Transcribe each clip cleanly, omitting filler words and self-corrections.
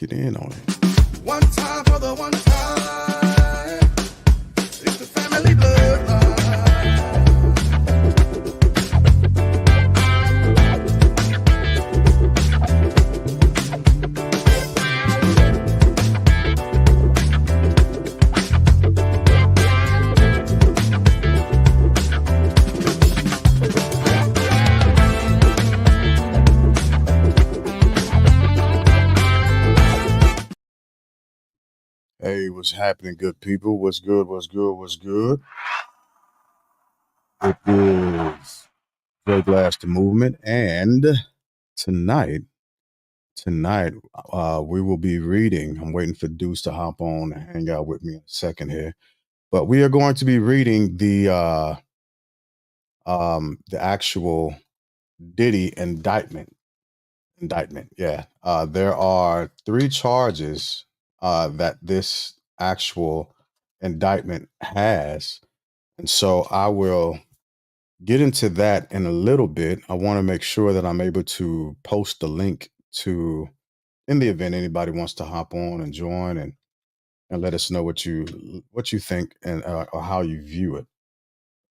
Get in on it. One time for the one time. It's the family bloodline. Hey, what's happening, good people? What's good? What's good? What's good? It is Jay Glass the Movement, and tonight, we will be reading. I'm waiting for Deuce to hop on and hang out with me in a second here, but we are going to be reading the actual Diddy indictment. Yeah. There are three charges that this actual indictment has. And so I will get into that in a little bit. I want to make sure that I'm able to post the link to, in the event anybody wants to hop on and join and let us know what you think and or how you view it.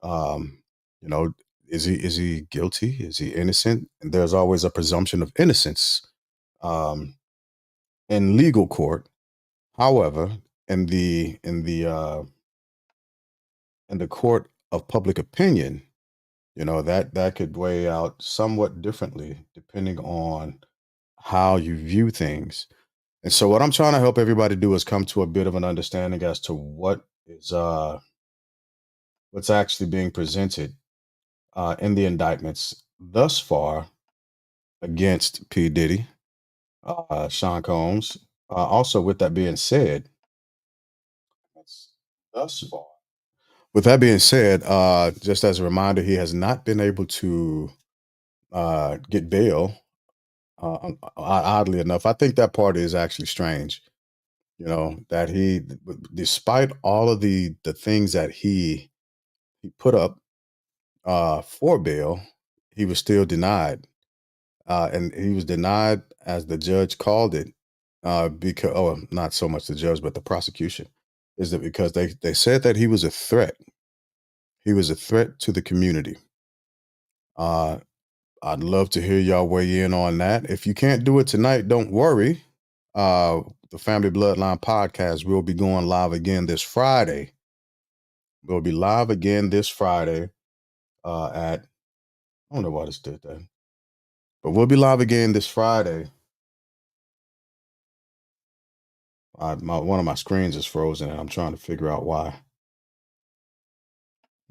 Um, you know, is he guilty? Is he innocent? And there's always a presumption of innocence in legal court. However, in the court of public opinion, that could weigh out somewhat differently depending on how you view things. And so what I'm trying to help everybody do is come to a bit of an understanding as to what's actually being presented in the indictments thus far against P. Diddy, Sean Combs. Also, with that being said, thus far. With that being said, just as a reminder, he has not been able to get bail. Oddly enough, I think that part is actually strange. That despite all of the things that he put up for bail, he was still denied, and he was denied as the judge called it, because not so much the judge but the prosecution, is that because they said that he was a threat. He was a threat to the community. Uh, I'd love to hear y'all weigh in on that. If you can't do it tonight, don't worry. Uh, the Family Bloodline podcast will be going live again this Friday. We'll be live again this Friday at, I don't know why this did that, but we'll be live again this Friday. One of my screens is frozen and I'm trying to figure out why.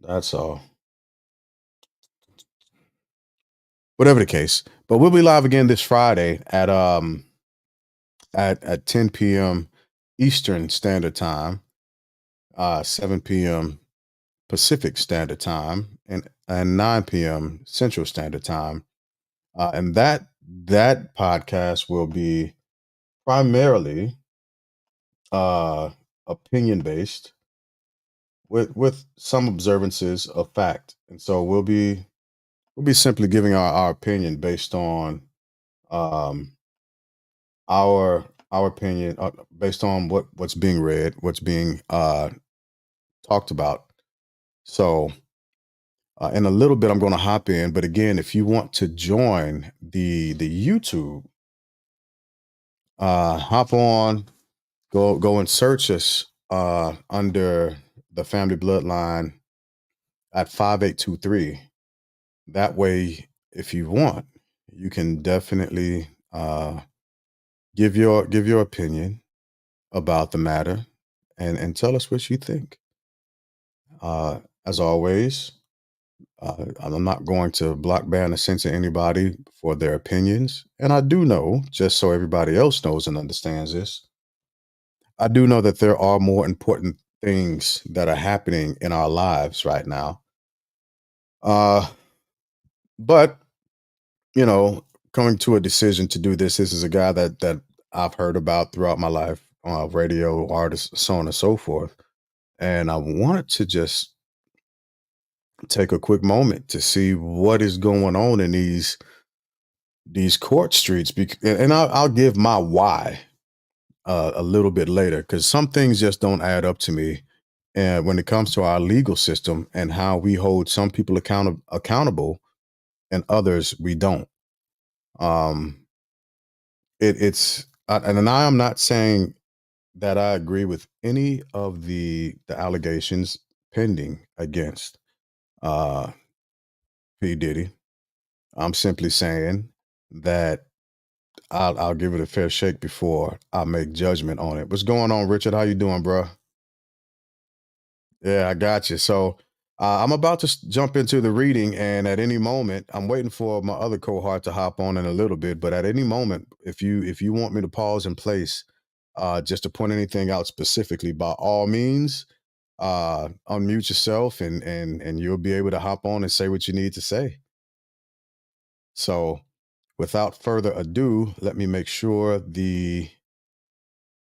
That's all. Whatever the case, but we'll be live again this Friday at 10 p.m. Eastern Standard Time, 7 p.m. Pacific Standard Time, and 9 p.m. Central Standard Time. And that podcast will be primarily opinion based with some observances of fact. And so we'll be simply giving our opinion based on um, our opinion, based on what's being read, what's being talked about. So in a little bit, I'm going to hop in. But again, if you want to join the YouTube, hop on, go and search us under the Family Bloodline at 5823. That way, if you want, you can definitely give your opinion about the matter and tell us what you think. As always, I'm not going to block, ban, or censor anybody for their opinions. And I do know, just so everybody else knows and understands this, I do know that there are more important things that are happening in our lives right now. But, coming to a decision to do this is a guy that I've heard about throughout my life, radio artists, so on and so forth. And I wanted to just take a quick moment to see what is going on in these court streets, and I'll give my why. a little bit later because some things just don't add up to me. And when it comes to our legal system and how we hold some people accountable and others we don't. Um, and I am not saying that I agree with any of the allegations pending against uh, P Diddy. I'm simply saying that I'll give it a fair shake before I make judgment on it. What's going on, Richard? How you doing, bro? Yeah, I got you. So I'm about to jump into the reading, and at any moment, I'm waiting for my other cohort to hop on in a little bit. But at any moment, if you want me to pause in place, just to point anything out specifically, by all means, unmute yourself, and you'll be able to hop on and say what you need to say. So, without further ado, let me make sure the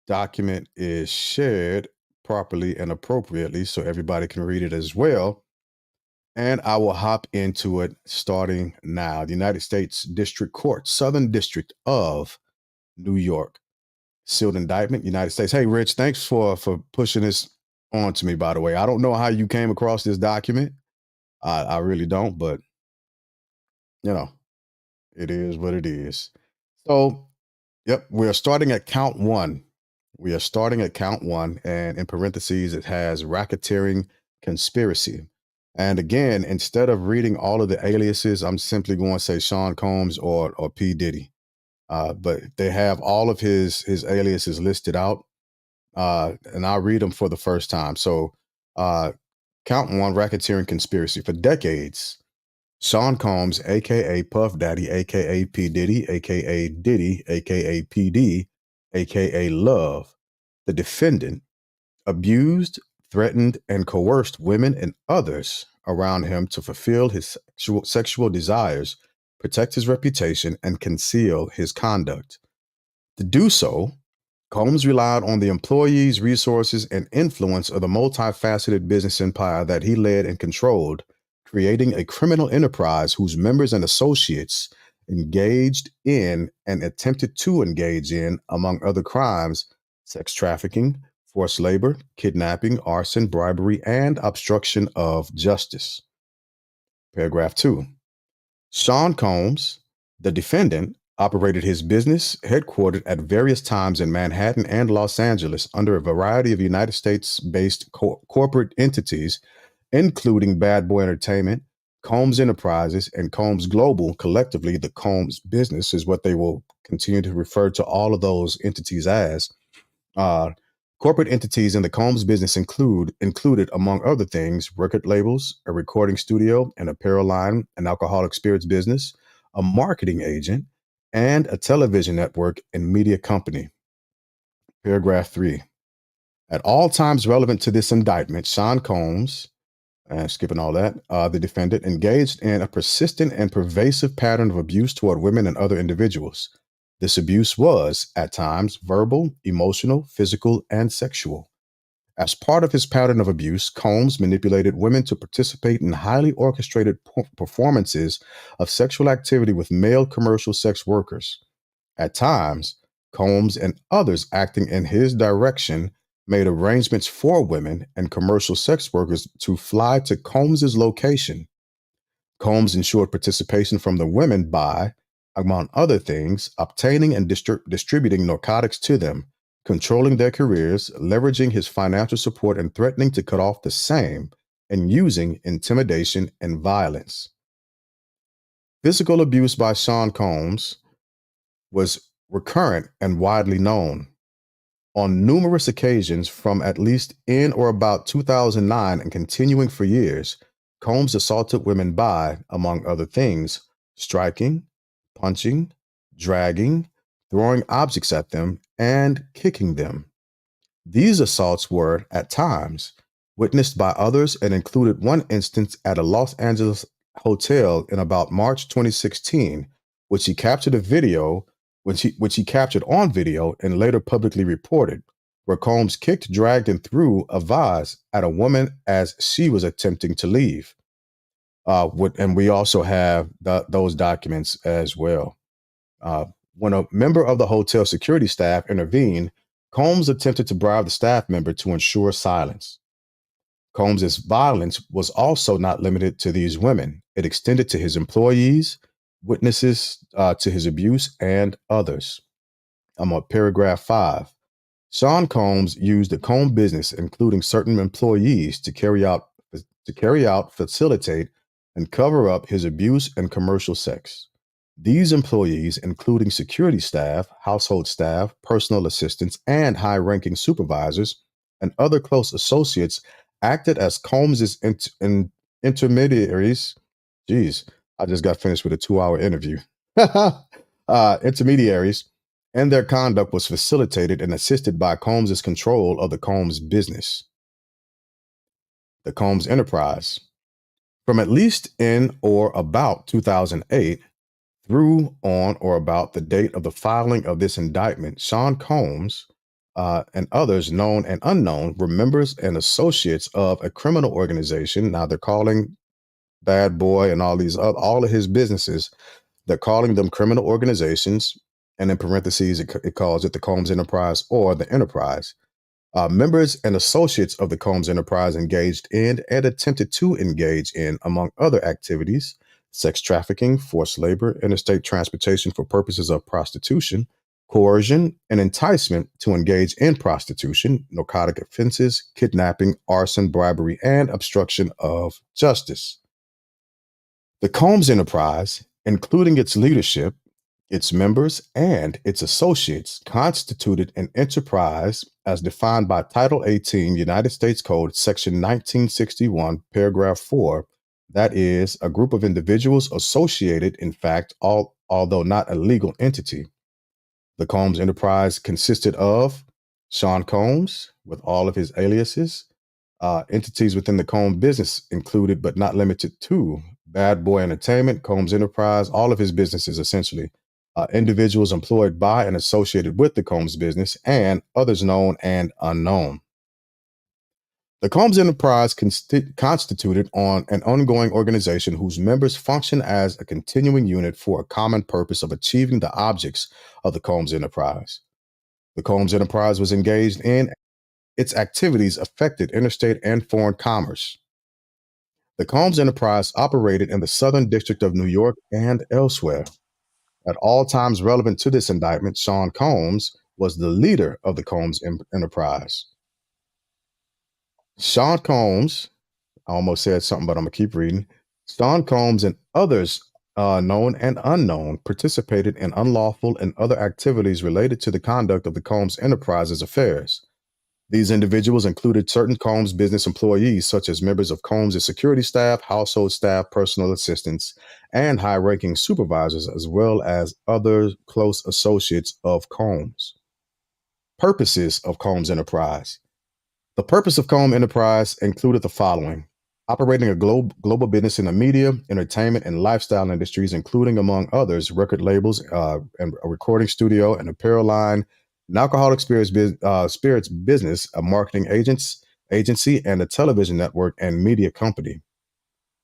document is shared properly and appropriately so everybody can read it as well. And I will hop into it starting now. The United States District Court, Southern District of New York. Sealed indictment, United States. Hey, Rich, thanks for pushing this on to me, by the way. I don't know how you came across this document. I really don't, but you know, it is what it is. So, yep, we're starting at count one. We are starting at count one, and in parentheses, it has racketeering conspiracy. And again, instead of reading all of the aliases, I'm simply going to say Sean Combs or P. Diddy. But they have all of his aliases listed out, and I'll read them for the first time. So, uh, count one, racketeering conspiracy. For decades, Sean Combs, aka Puff Daddy, aka P. Diddy, aka Diddy, aka PD, aka Love, the defendant, abused, threatened, and coerced women and others around him to fulfill his sexual desires, protect his reputation, and conceal his conduct. To do so, Combs relied on the employees, resources, and influence of the multifaceted business empire that he led and controlled, creating a criminal enterprise whose members and associates engaged in and attempted to engage in, among other crimes, sex trafficking, forced labor, kidnapping, arson, bribery, and obstruction of justice. Paragraph 2. Sean Combs, the defendant, operated his business headquartered at various times in Manhattan and Los Angeles under a variety of United States based corporate entities, including Bad Boy Entertainment, Combs Enterprises, and Combs Global. Collectively, the Combs business is what they will continue to refer to all of those entities as. Uh, Corporate entities in the Combs business included, among other things, record labels, a recording studio, an apparel line, an alcoholic spirits business, a marketing agent, and a television network and media company. Paragraph 3. At all times relevant to this indictment, Sean Combs, skipping all that, the defendant engaged in a persistent and pervasive pattern of abuse toward women and other individuals. This abuse was, at times, verbal, emotional, physical, and sexual. As part of his pattern of abuse, Combs manipulated women to participate in highly orchestrated performances of sexual activity with male commercial sex workers. At times, Combs and others acting in his direction made arrangements for women and commercial sex workers to fly to Combs's location. Combs ensured participation from the women by, among other things, obtaining and distributing narcotics to them, controlling their careers, leveraging his financial support, and threatening to cut off the same, and using intimidation and violence. Physical abuse by Sean Combs was recurrent and widely known. On numerous occasions from at least in or about 2009 and continuing for years, Combs assaulted women by, among other things, striking, punching, dragging, throwing objects at them, and kicking them. These assaults were, at times, witnessed by others and included one instance at a Los Angeles hotel in about March 2016, which he captured a video, which he captured on video and later publicly reported, where Combs kicked, dragged, and threw a vase at a woman as she was attempting to leave. And we also have those documents as well. When a member of the hotel security staff intervened, Combs attempted to bribe the staff member to ensure silence. Combs's violence was also not limited to these women. It extended to his employees, witnesses to his abuse, and others. I'm on paragraph 5. Sean Combs used the Combs business, including certain employees, to carry out, facilitate, and cover up his abuse and commercial sex. These employees, including security staff, household staff, personal assistants, and high-ranking supervisors, and other close associates, acted as Combs's intermediaries. Geez, I just got finished with a 2-hour interview. Intermediaries, and their conduct was facilitated and assisted by Combs's control of the Combs business, the Combs enterprise. From at least in or about 2008 through on or about the date of the filing of this indictment, Sean Combs and others, known and unknown, were members and associates of a criminal organization. Now they're calling Bad Boy and all of his businesses, they're calling them criminal organizations, and in parentheses, it calls it the Combs Enterprise or the Enterprise. Members and associates of the Combs Enterprise engaged in and attempted to engage in, among other activities, sex trafficking, forced labor, interstate transportation for purposes of prostitution, coercion, and enticement to engage in prostitution, narcotic offenses, kidnapping, arson, bribery, and obstruction of justice. The Combs Enterprise, including its leadership, its members, and its associates, constituted an enterprise as defined by Title 18 United States Code, Section 1961, Paragraph 4, that is, a group of individuals associated, in fact, although not a legal entity. The Combs Enterprise consisted of Sean Combs, with all of his aliases. Entities within the Combs business included, but not limited to, Bad Boy Entertainment, Combs Enterprise, all of his businesses essentially. Individuals employed by and associated with the Combs business, and others known and unknown. The Combs Enterprise constituted on an ongoing organization whose members function as a continuing unit for a common purpose of achieving the objects of the Combs Enterprise. The Combs Enterprise was engaged in its activities affected interstate and foreign commerce. The Combs Enterprise operated in the Southern District of New York and elsewhere. At all times relevant to this indictment, Sean Combs was the leader of the Combs Enterprise. Sean Combs, I almost said something, but I'm going to keep reading. Sean Combs and others, known and unknown, participated in unlawful and other activities related to the conduct of the Combs Enterprise's affairs. These individuals included certain Combs business employees, such as members of Combs' security staff, household staff, personal assistants, and high-ranking supervisors, as well as other close associates of Combs. Purposes of Combs Enterprise. The purpose of Combs Enterprise included the following: operating a global business in the media, entertainment, and lifestyle industries, including, among others, record labels, and a recording studio, an apparel line, an alcoholic spirits business, a marketing agency, and a television network and media company.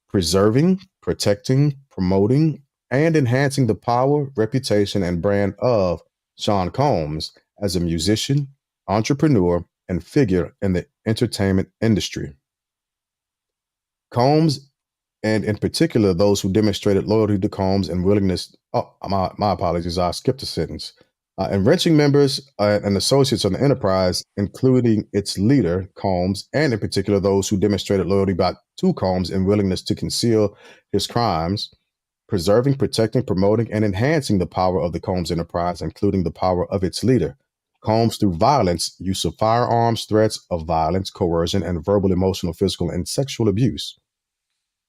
Preserving, protecting, promoting, and enhancing the power, reputation, and brand of Sean Combs as a musician, entrepreneur, and figure in the entertainment industry. Combs, and in particular, those who demonstrated loyalty to Combs and willingness. Oh, my apologies, I skipped a sentence. Enriching members and associates of the enterprise, including its leader, Combs, and in particular, those who demonstrated loyalty to Combs and willingness to conceal his crimes. Preserving, protecting, promoting, and enhancing the power of the Combs enterprise, including the power of its leader. Combs through violence, use of firearms, threats of violence, coercion, and verbal, emotional, physical, and sexual abuse.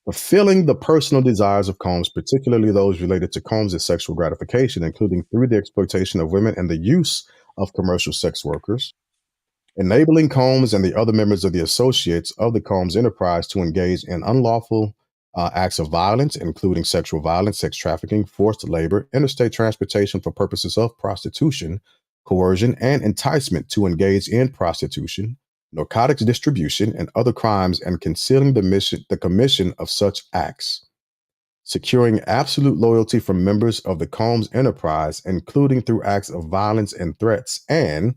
Fulfilling the personal desires of Combs, particularly those related to Combs' sexual gratification, including through the exploitation of women and the use of commercial sex workers. Enabling Combs and the other members of the associates of the Combs enterprise to engage in unlawful acts of violence, including sexual violence, sex trafficking, forced labor, interstate transportation for purposes of prostitution, coercion, and enticement to engage in prostitution, narcotics distribution, and other crimes, and concealing the commission of such acts. Securing absolute loyalty from members of the Combs enterprise, including through acts of violence and threats, and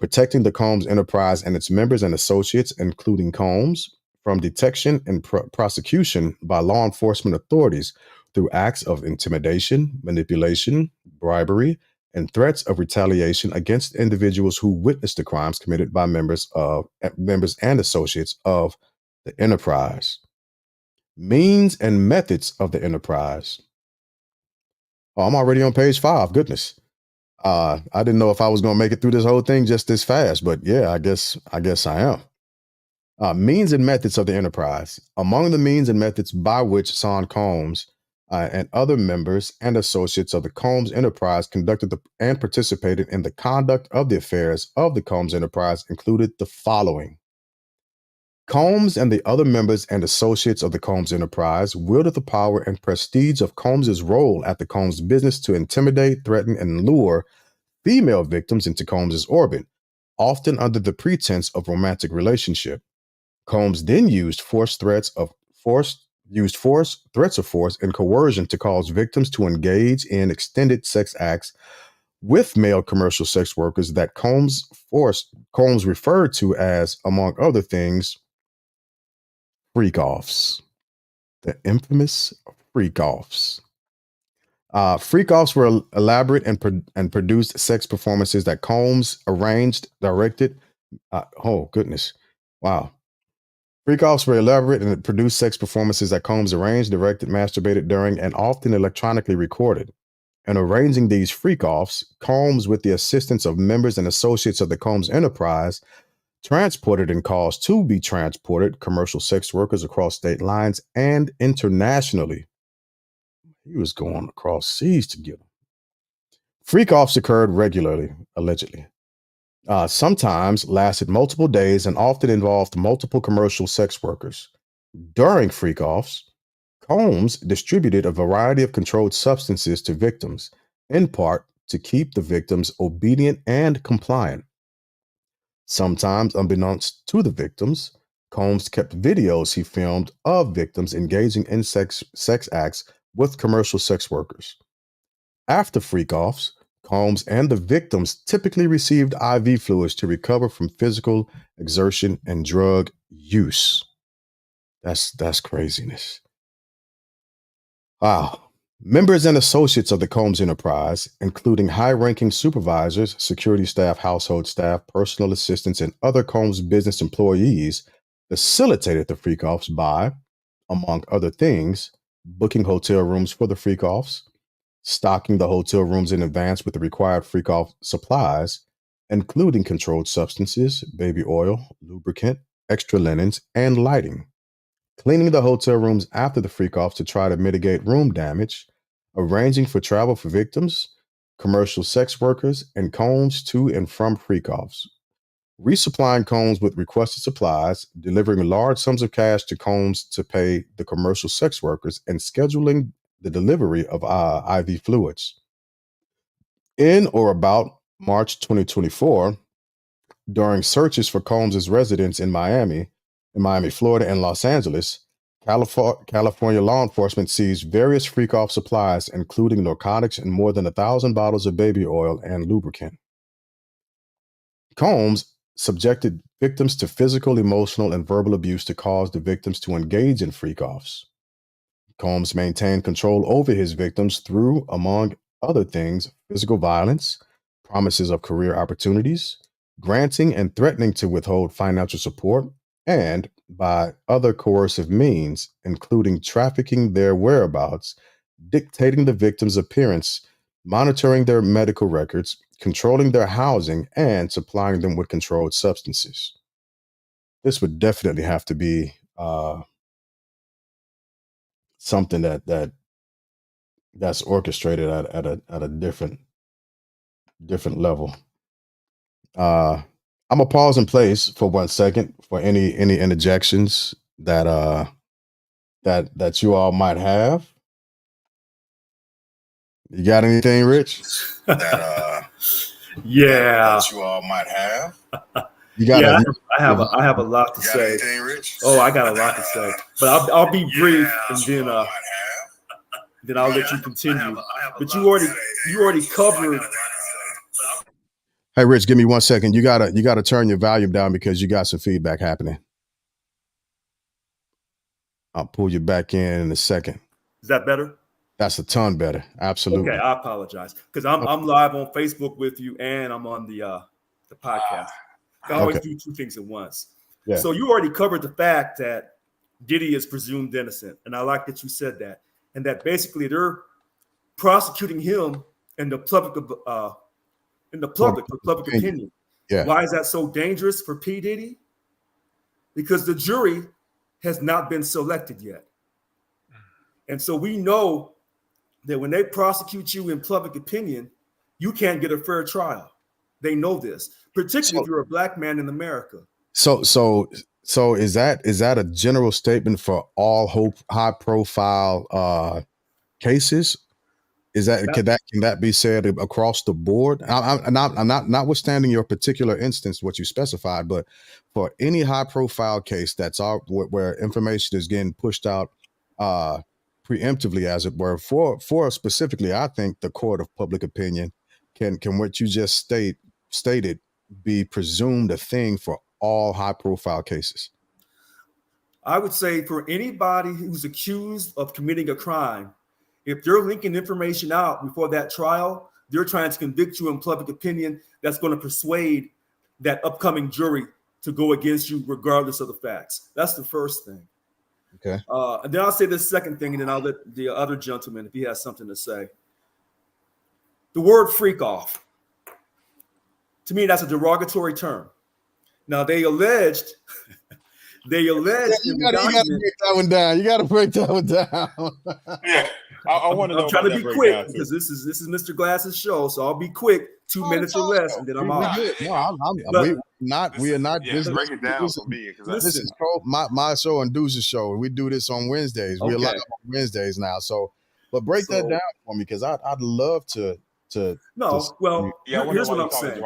protecting the Combs enterprise and its members and associates, including Combs, from detection and prosecution by law enforcement authorities through acts of intimidation, manipulation, bribery, and threats of retaliation against individuals who witnessed the crimes committed by members and associates of the enterprise. Means and methods of the enterprise. Oh, I'm already on page 5. Goodness. I didn't know if I was going to make it through this whole thing just this fast, but yeah, I guess I am. Means and methods of the enterprise. Among the means and methods by which Sean Combs and other members and associates of the Combs enterprise conducted and participated in the conduct of the affairs of the Combs enterprise included the following. Combs and the other members and associates of the Combs enterprise wielded the power and prestige of Combs's role at the Combs business to intimidate, threaten, and lure female victims into Combs's orbit, often under the pretense of romantic relationship. Combs then used threats of force, and coercion to cause victims to engage in extended sex acts with male commercial sex workers that Combs referred to as, among other things, freak-offs. The infamous freak-offs. Freak-offs were elaborate and produced sex performances that Combs arranged, directed. Oh, goodness. Wow. Freak-offs were elaborate and produced sex performances that Combs arranged, directed, masturbated during, and often electronically recorded. In arranging these freak-offs, Combs, with the assistance of members and associates of the Combs enterprise, transported and caused to be transported commercial sex workers across state lines and internationally. He was going across seas to get them. Freak-offs occurred regularly, allegedly. Sometimes lasted multiple days and often involved multiple commercial sex workers. During freak-offs, Combs distributed a variety of controlled substances to victims, in part to keep the victims obedient and compliant. Sometimes, unbeknownst to the victims, Combs kept videos he filmed of victims engaging in sex acts with commercial sex workers. After freak-offs, Combs and the victims typically received IV fluids to recover from physical exertion and drug use. That's craziness. Wow. Members and associates of the Combs enterprise, including high-ranking supervisors, security staff, household staff, personal assistants, and other Combs business employees, facilitated the freak-offs by, among other things, booking hotel rooms for the freak-offs, stocking the hotel rooms in advance with the required freak-off supplies, including controlled substances, baby oil, lubricant, extra linens, and lighting, cleaning the hotel rooms after the freak-offs to try to mitigate room damage, arranging for travel for victims, commercial sex workers, and Combs to and from freak-offs, resupplying Combs with requested supplies, delivering large sums of cash to Combs to pay the commercial sex workers, and scheduling the delivery of IV fluids. In or about March 2024, during searches for Combs's residence in Miami, Florida, and Los Angeles, California law enforcement seized various freak-off supplies, including narcotics and more than 1,000 bottles of baby oil and lubricant. Combs subjected victims to physical, emotional, and verbal abuse to cause the victims to engage in freak-offs. Combs maintained control over his victims through, among other things, physical violence, promises of career opportunities, granting and threatening to withhold financial support, and by other coercive means, including trafficking their whereabouts, dictating the victim's appearance, monitoring their medical records, controlling their housing, and supplying them with controlled substances. This would definitely have to be something that's orchestrated at a different level. I'm gonna pause and place for 1 second for any interjections that you all might have. You got anything, Rich? Yeah. That you all might have. You Yeah, got I have a lot to say. anything, Rich? Oh, I got a lot to say, but I'll be brief, and then I'll let you continue. But you already covered. Hey, Rich, give me 1 second. You gotta turn your volume down because you got some feedback happening. I'll pull you back in a second. Is that better? That's a ton better. Absolutely. Okay, I apologize because I'm live on Facebook with you and I'm on the podcast. I always do two things at once. Yeah. So you already covered the fact that Diddy is presumed innocent, and I like that you said that, and that basically they're prosecuting him in the public for public opinion. Yeah. Why is that so dangerous for P. Diddy? Because the jury has not been selected yet, and so we know that when they prosecute you in public opinion, you can't get a fair trial. They know this, particularly if you're a black man in America. So is that a general statement for all high profile cases? Can that be said across the board? I'm not notwithstanding your particular instance, what you specified, but for any high profile case that's all where information is getting pushed out preemptively, as it were, for specifically, I think the court of public opinion can what you just stated be presumed a thing for all high profile cases. I would say for anybody who's accused of committing a crime, if they're linking information out before that trial, they're trying to convict you in public opinion. That's going to persuade that upcoming jury to go against you regardless of the facts. That's the first thing. Okay. And then I'll say the second thing, and then I'll let the other gentleman, if he has something to say. The word freak off. To me, that's a derogatory term. Now, they alleged you gotta break that one down. You gotta break that one down. Yeah. I want to know. I'm trying to be quick because this is Mr. Glass's show, so I'll be quick, 2 minutes or less, and then I'm out. We are not. Yeah, break it down for me because this is my show and Deuce's show, and we do this on Wednesdays. We're live on Wednesdays now, so but break that down for me because I'd love to. Here's what I'm saying.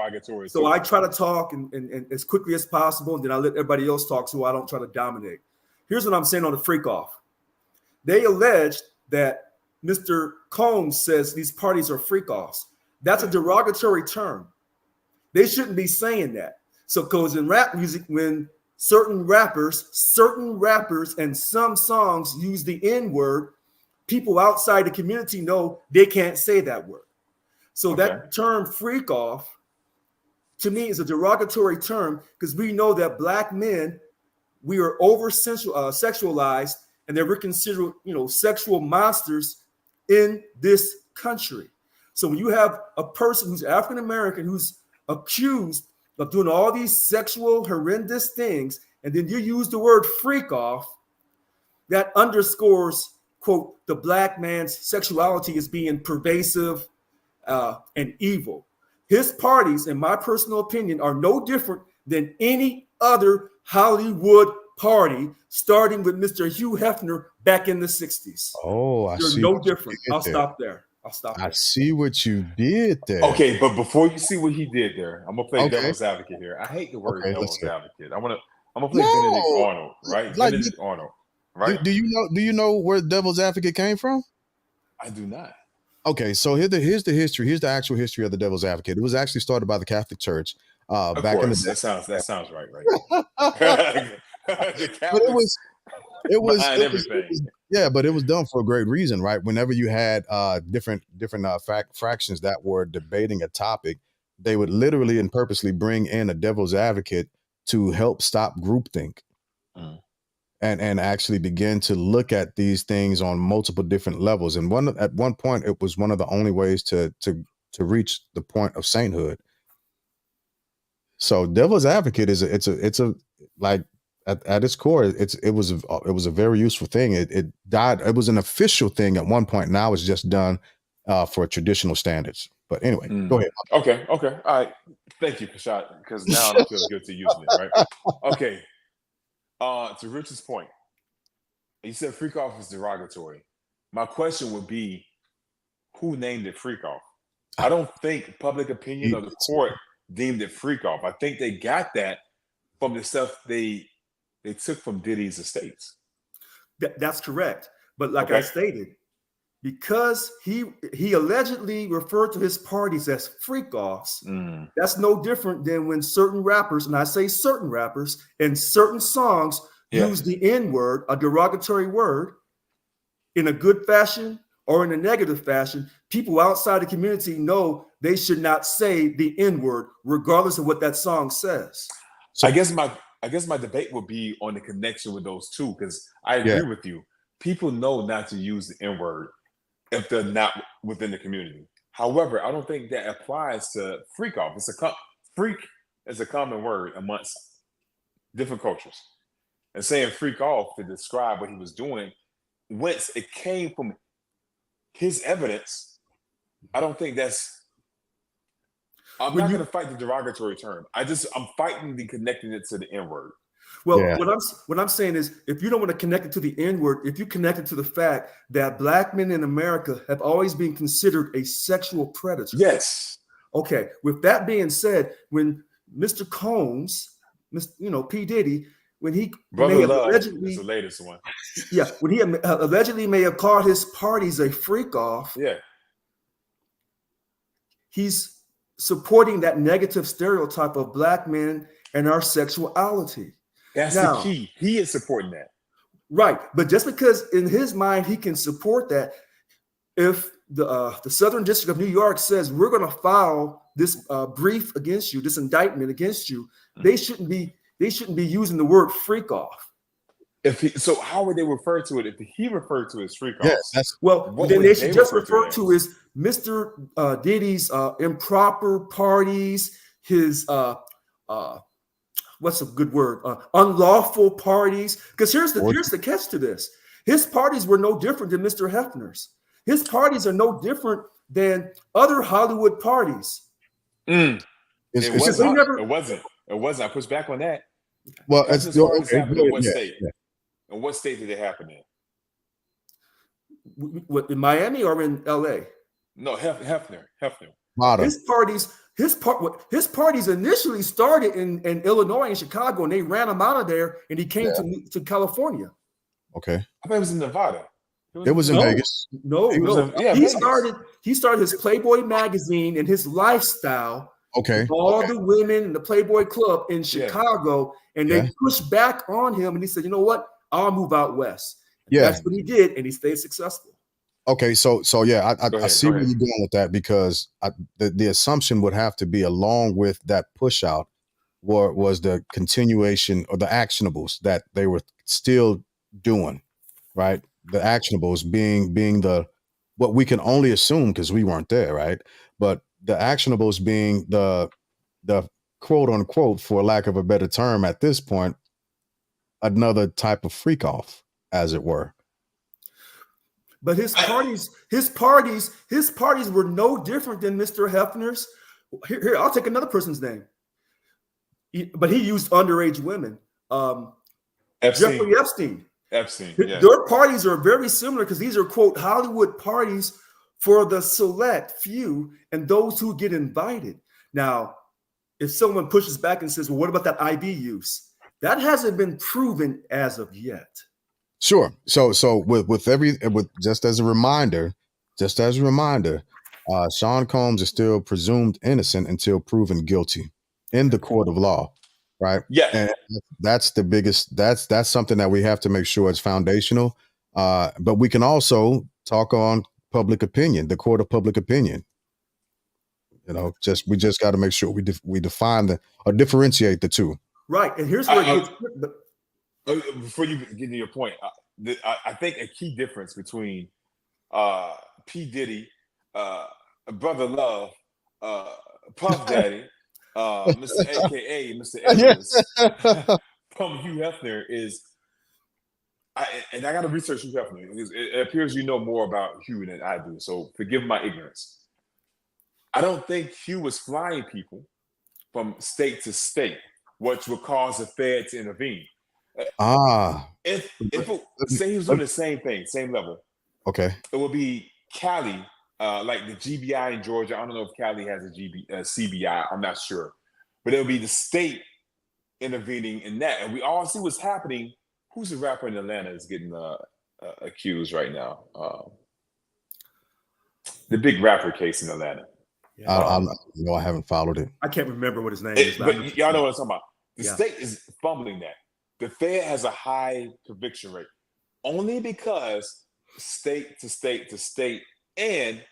So I try to talk and as quickly as possible, and then I let everybody else talk so I don't try to dominate. Here's what I'm saying on the freak off. They alleged that Mr. Combs says these parties are freak offs. That's a derogatory term. They shouldn't be saying that. So because in rap music, when certain rappers and some songs use the N-word, people outside the community know they can't say that word. So that term freak off, to me, is a derogatory term because we know that black men, we are over sexualized, and that we're considered, sexual monsters in this country. So when you have a person who's African American who's accused of doing all these sexual horrendous things, and then you use the word freak off, that underscores, quote, the black man's sexuality as being pervasive and evil. His parties, in my personal opinion, are no different than any other Hollywood party, starting with Mr. Hugh Hefner back in the 60s. Oh, I see. They're no different. I'll stop there. I see what you did there. Okay, but before you see what he did there, I'm gonna play devil's advocate here. I hate the word devil's advocate. I'm gonna play Benedict Arnold, right? Like, Benedict Arnold, right? Do you know where devil's advocate came from? I do not. Okay, so here's the history. Here's the actual history of the devil's advocate. It was actually started by the Catholic Church back in the day. That sounds right. But it was done for a great reason, right? Whenever you had different fractions that were debating a topic, they would literally and purposely bring in a devil's advocate to help stop groupthink. And actually begin to look at these things on multiple different levels. And at one point, it was one of the only ways to reach the point of sainthood. So devil's advocate is like at its core, it was a very useful thing. It died. It was an official thing at one point. Now it's just done for traditional standards. But anyway, go ahead. Okay. All right. Thank you, Kashad, because now I don't feel good to using it. Right. Okay. To Rich's point, you said freak off is derogatory. My question would be, who named it freak off? I don't think public opinion or the court deemed it freak off. I think they got that from the stuff they took from Diddy's estates. That's correct. But like I stated, because he allegedly referred to his parties as freak-offs. That's no different than when certain rappers, and I say certain rappers, in certain songs use the N-word, a derogatory word, in a good fashion or in a negative fashion. People outside the community know they should not say the N-word, regardless of what that song says. So I guess my debate would be on the connection with those two, because I agree with you. People know not to use the N-word if they're not within the community. However, I don't think that applies to freak off. Freak is a common word amongst different cultures. And saying freak off to describe what he was doing, whence it came from his evidence, I don't think that's... I'm not going to fight the derogatory term. I'm fighting the connecting it to the N-word. Well, what I'm saying is, if you don't want to connect it to the N-word, if you connect it to the fact that Black men in America have always been considered a sexual predator. Yes. Okay. With that being said, when Mr. Combs, P. Diddy, when he Brother Love allegedly is the latest one. Yeah, when he allegedly may have called his parties a freak off. Yeah. He's supporting that negative stereotype of Black men and our sexuality. That's the key. He is supporting that. Right. But just because in his mind he can support that, if the Southern District of New York says we're going to file this brief against you, this indictment against you, they shouldn't be using the word freak off. So how would they refer to it if he referred to as freak off? Then they should just refer to as Mr. Diddy's improper parties, his what's a good word? Unlawful parties. Because here's the catch to this. His parties were no different than Mr. Hefner's. His parties are no different than other Hollywood parties. It wasn't. I pushed back on that. Well, it's what state? And what state did it happen in? What, in Miami or in LA? No, Hefner. His parties initially started in Illinois and Chicago, and they ran him out of there, and he came to California. Okay. I thought it was in Nevada. It was in Vegas. No. He started his Playboy magazine and his lifestyle. Okay. All the women in the Playboy Club in Chicago, and they pushed back on him, and he said, "You know what? I'll move out west." And that's what he did, and he stayed successful. Okay, so yeah, I see where you're going with that, because the assumption would have to be, along with that push out, was the continuation or the actionables that they were still doing, right? The actionables being the what we can only assume because we weren't there, right? But the actionables being the quote unquote, for lack of a better term at this point, another type of freak off, as it were. But his parties were no different than Mr. Hefner's. Here, I'll take another person's name. But he used underage women. Jeffrey Epstein. Their parties are very similar because these are, quote, Hollywood parties for the select few and those who get invited. Now, if someone pushes back and says, well, what about that IB use? That hasn't been proven as of yet. Sure. So with just as a reminder, Sean Combs is still presumed innocent until proven guilty in the court of law, right? Yeah. And that's the biggest. That's something that we have to make sure is foundational. But we can also talk on public opinion, the court of public opinion. We just got to make sure we define or differentiate the two. Right. And here's where before you get to your point, I think a key difference between P. Diddy, Brother Love, Puff Daddy, Mr. AKA Mr. Evans, from Hugh Hefner is, I got to research Hugh Hefner. It appears you know more about Hugh than I do, so forgive my ignorance. I don't think Hugh was flying people from state to state, which would cause the Fed to intervene. If say he was doing the same thing, same level, okay, it would be Cali, like the GBI in Georgia. I don't know if Cali has a CBI. I'm not sure, but it would be the state intervening in that, and we all see what's happening. Who's the rapper in Atlanta is getting accused right now? The big rapper case in Atlanta. Yeah. I haven't followed it. I can't remember what his name is. But y'all know what I'm talking about. The state is fumbling that. The Fed has a high conviction rate only because state to state to state and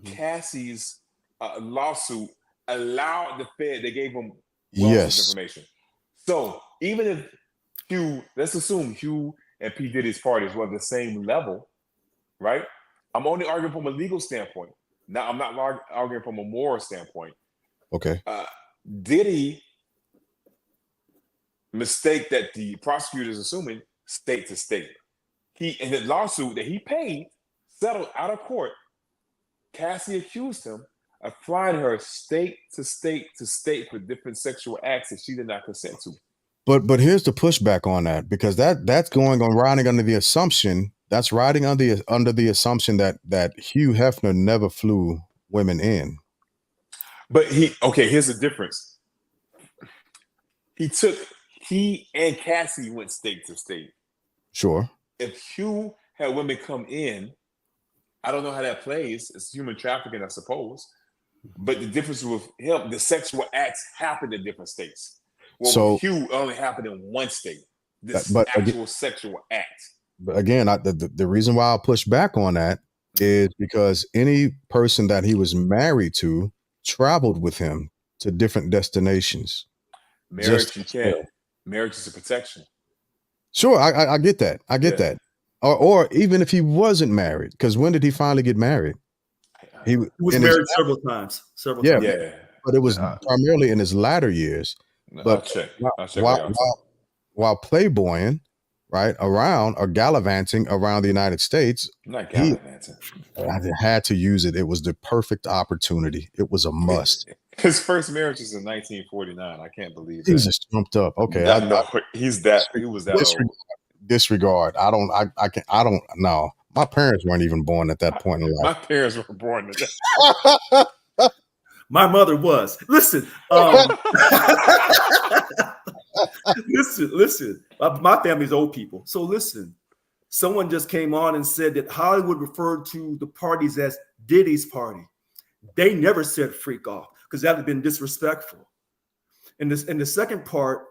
Cassie's lawsuit allowed the Fed, they gave them wealth of information. So even if let's assume Hugh and P. Diddy's parties were the same level, right? I'm only arguing from a legal standpoint. Now, I'm not arguing from a moral standpoint. Okay. Diddy mistake that the prosecutor is assuming state to state. In the lawsuit that he paid, settled out of court, Cassie accused him of flying her state to state to state for different sexual acts that she did not consent to. But here's the pushback on that, because that's riding under the assumption that Hugh Hefner never flew women in. But here's the difference. He and Cassie went state to state. Sure. If Hugh had women come in, I don't know how that plays. It's human trafficking, I suppose. But the difference with him, the sexual acts happened in different states. Well, so Hugh only happened in one state. Actual sexual act. But again, the reason why I'll push back on that is because any person that he was married to traveled with him to different destinations. Marriage, you can. Marriage is a protection. Sure, I get that. I get that. Or even if he wasn't married, because when did he finally get married? He was married several times. Yeah. But it was primarily in his latter years. But I'll check while playboying, right, around or gallivanting around the United States, not gallivanting. I had to use it. It was the perfect opportunity. It was a must. His first marriage was in 1949. I can't believe he's just trumped up. Okay, he was that old. Disregard. I don't know. My parents weren't even born at that point in life. My parents were born at that. My mother was. Listen. Listen. My family's old people. So listen. Someone just came on and said that Hollywood referred to the parties as Diddy's party. They never said freak off because that would have been disrespectful. In the second part,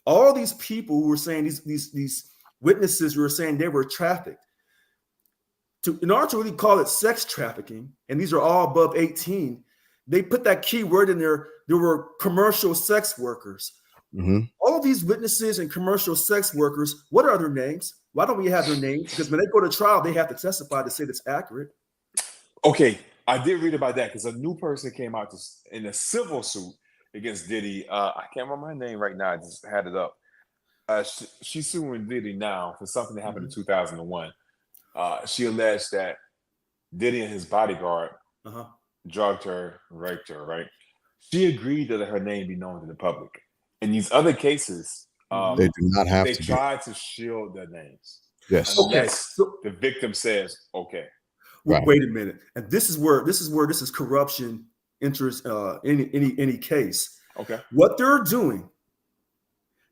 all these people who were saying these witnesses who were saying they were trafficked. In order to really call it sex trafficking, and these are all above 18, they put that key word in there. There were commercial sex workers. Mm-hmm. All of these witnesses and commercial sex workers, what are their names? Why don't we have their names? Because when they go to trial, they have to testify to say that's accurate. Okay, I did read about that because a new person came out in a civil suit against Diddy. I can't remember her name right now. I just had it up. She's suing Diddy now for something that happened in 2001. She alleged that Diddy and his bodyguard drugged her, raped her, right? She agreed to let her name be known to the public. In these other cases, they do not have to. They tried to shield their names. Yes. Unless the victim says, okay. Well, wait a minute. And this is where corruption enters any case. Okay. What they're doing,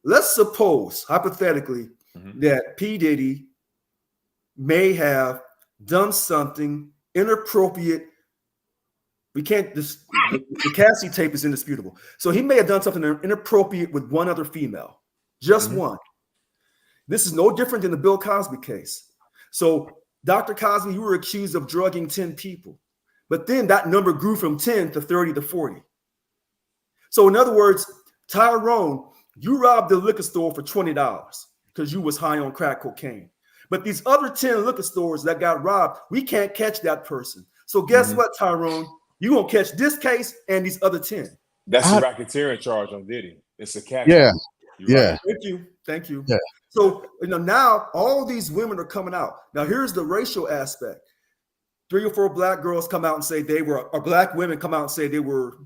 let's suppose, hypothetically, that P. Diddy may have done something inappropriate. We can't the Cassie tape is indisputable. So he may have done something inappropriate with one other female, just one. This is no different than the Bill Cosby case. So Dr. Cosby, you were accused of drugging 10 people, but then that number grew from 10 to 30 to 40. So in other words, Tyrone, you robbed the liquor store for $20 because you was high on crack cocaine. But these other 10 liquor stores that got robbed, we can't catch that person. So guess what, Tyrone? You're going to catch this case and these other 10. That's the racketeering charge on Diddy. It's a catch. Yeah. Right. Thank you. Yeah. So now all these women are coming out. Now here's the racial aspect. 3 or 4 black girls come out and say black women come out and say they were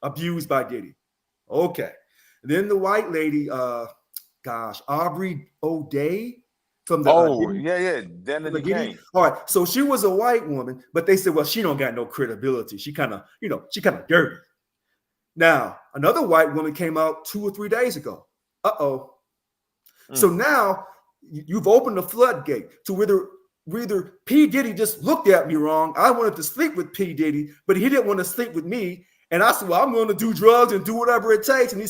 abused by Diddy. Okay. And then the white lady, Aubrey O'Day from the All right. So she was a white woman, but they said, well, she don't got no credibility. She kind of dirty. Now, another white woman came out 2 or 3 days ago. So now you've opened the floodgate to whether Either P. Diddy just looked at me wrong. I wanted to sleep with P. Diddy, but he didn't want to sleep with me. And I said, well, I'm going to do drugs and do whatever it takes. And he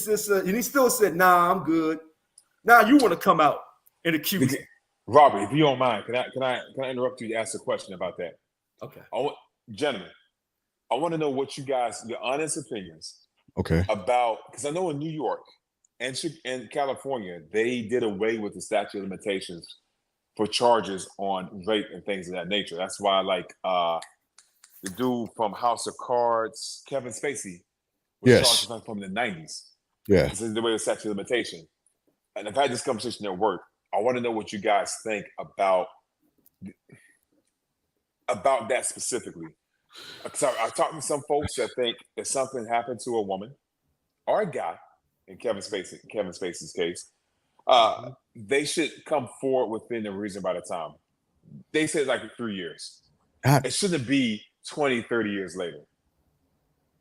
still said, nah, I'm good. Now you want to come out and accuse me. Robert, if you don't mind, can I interrupt you to ask a question about that? Okay. Gentlemen, I want to know what you guys, your honest opinions. Okay. About, because I know in New York and California, they did away with the statute of limitations for charges on rape and things of that nature. That's why, like, the dude from House of Cards, Kevin Spacey, was charged from the 90s. Yeah. This is the way the statute of limitation. And I've had this conversation at work. I want to know what you guys think about that specifically. So I talked to some folks that think if something happened to a woman or a guy, in Kevin Spacey's case, they should come forward within a reasonable amount of time. They said like 3 years. It shouldn't be 20, 30 years later.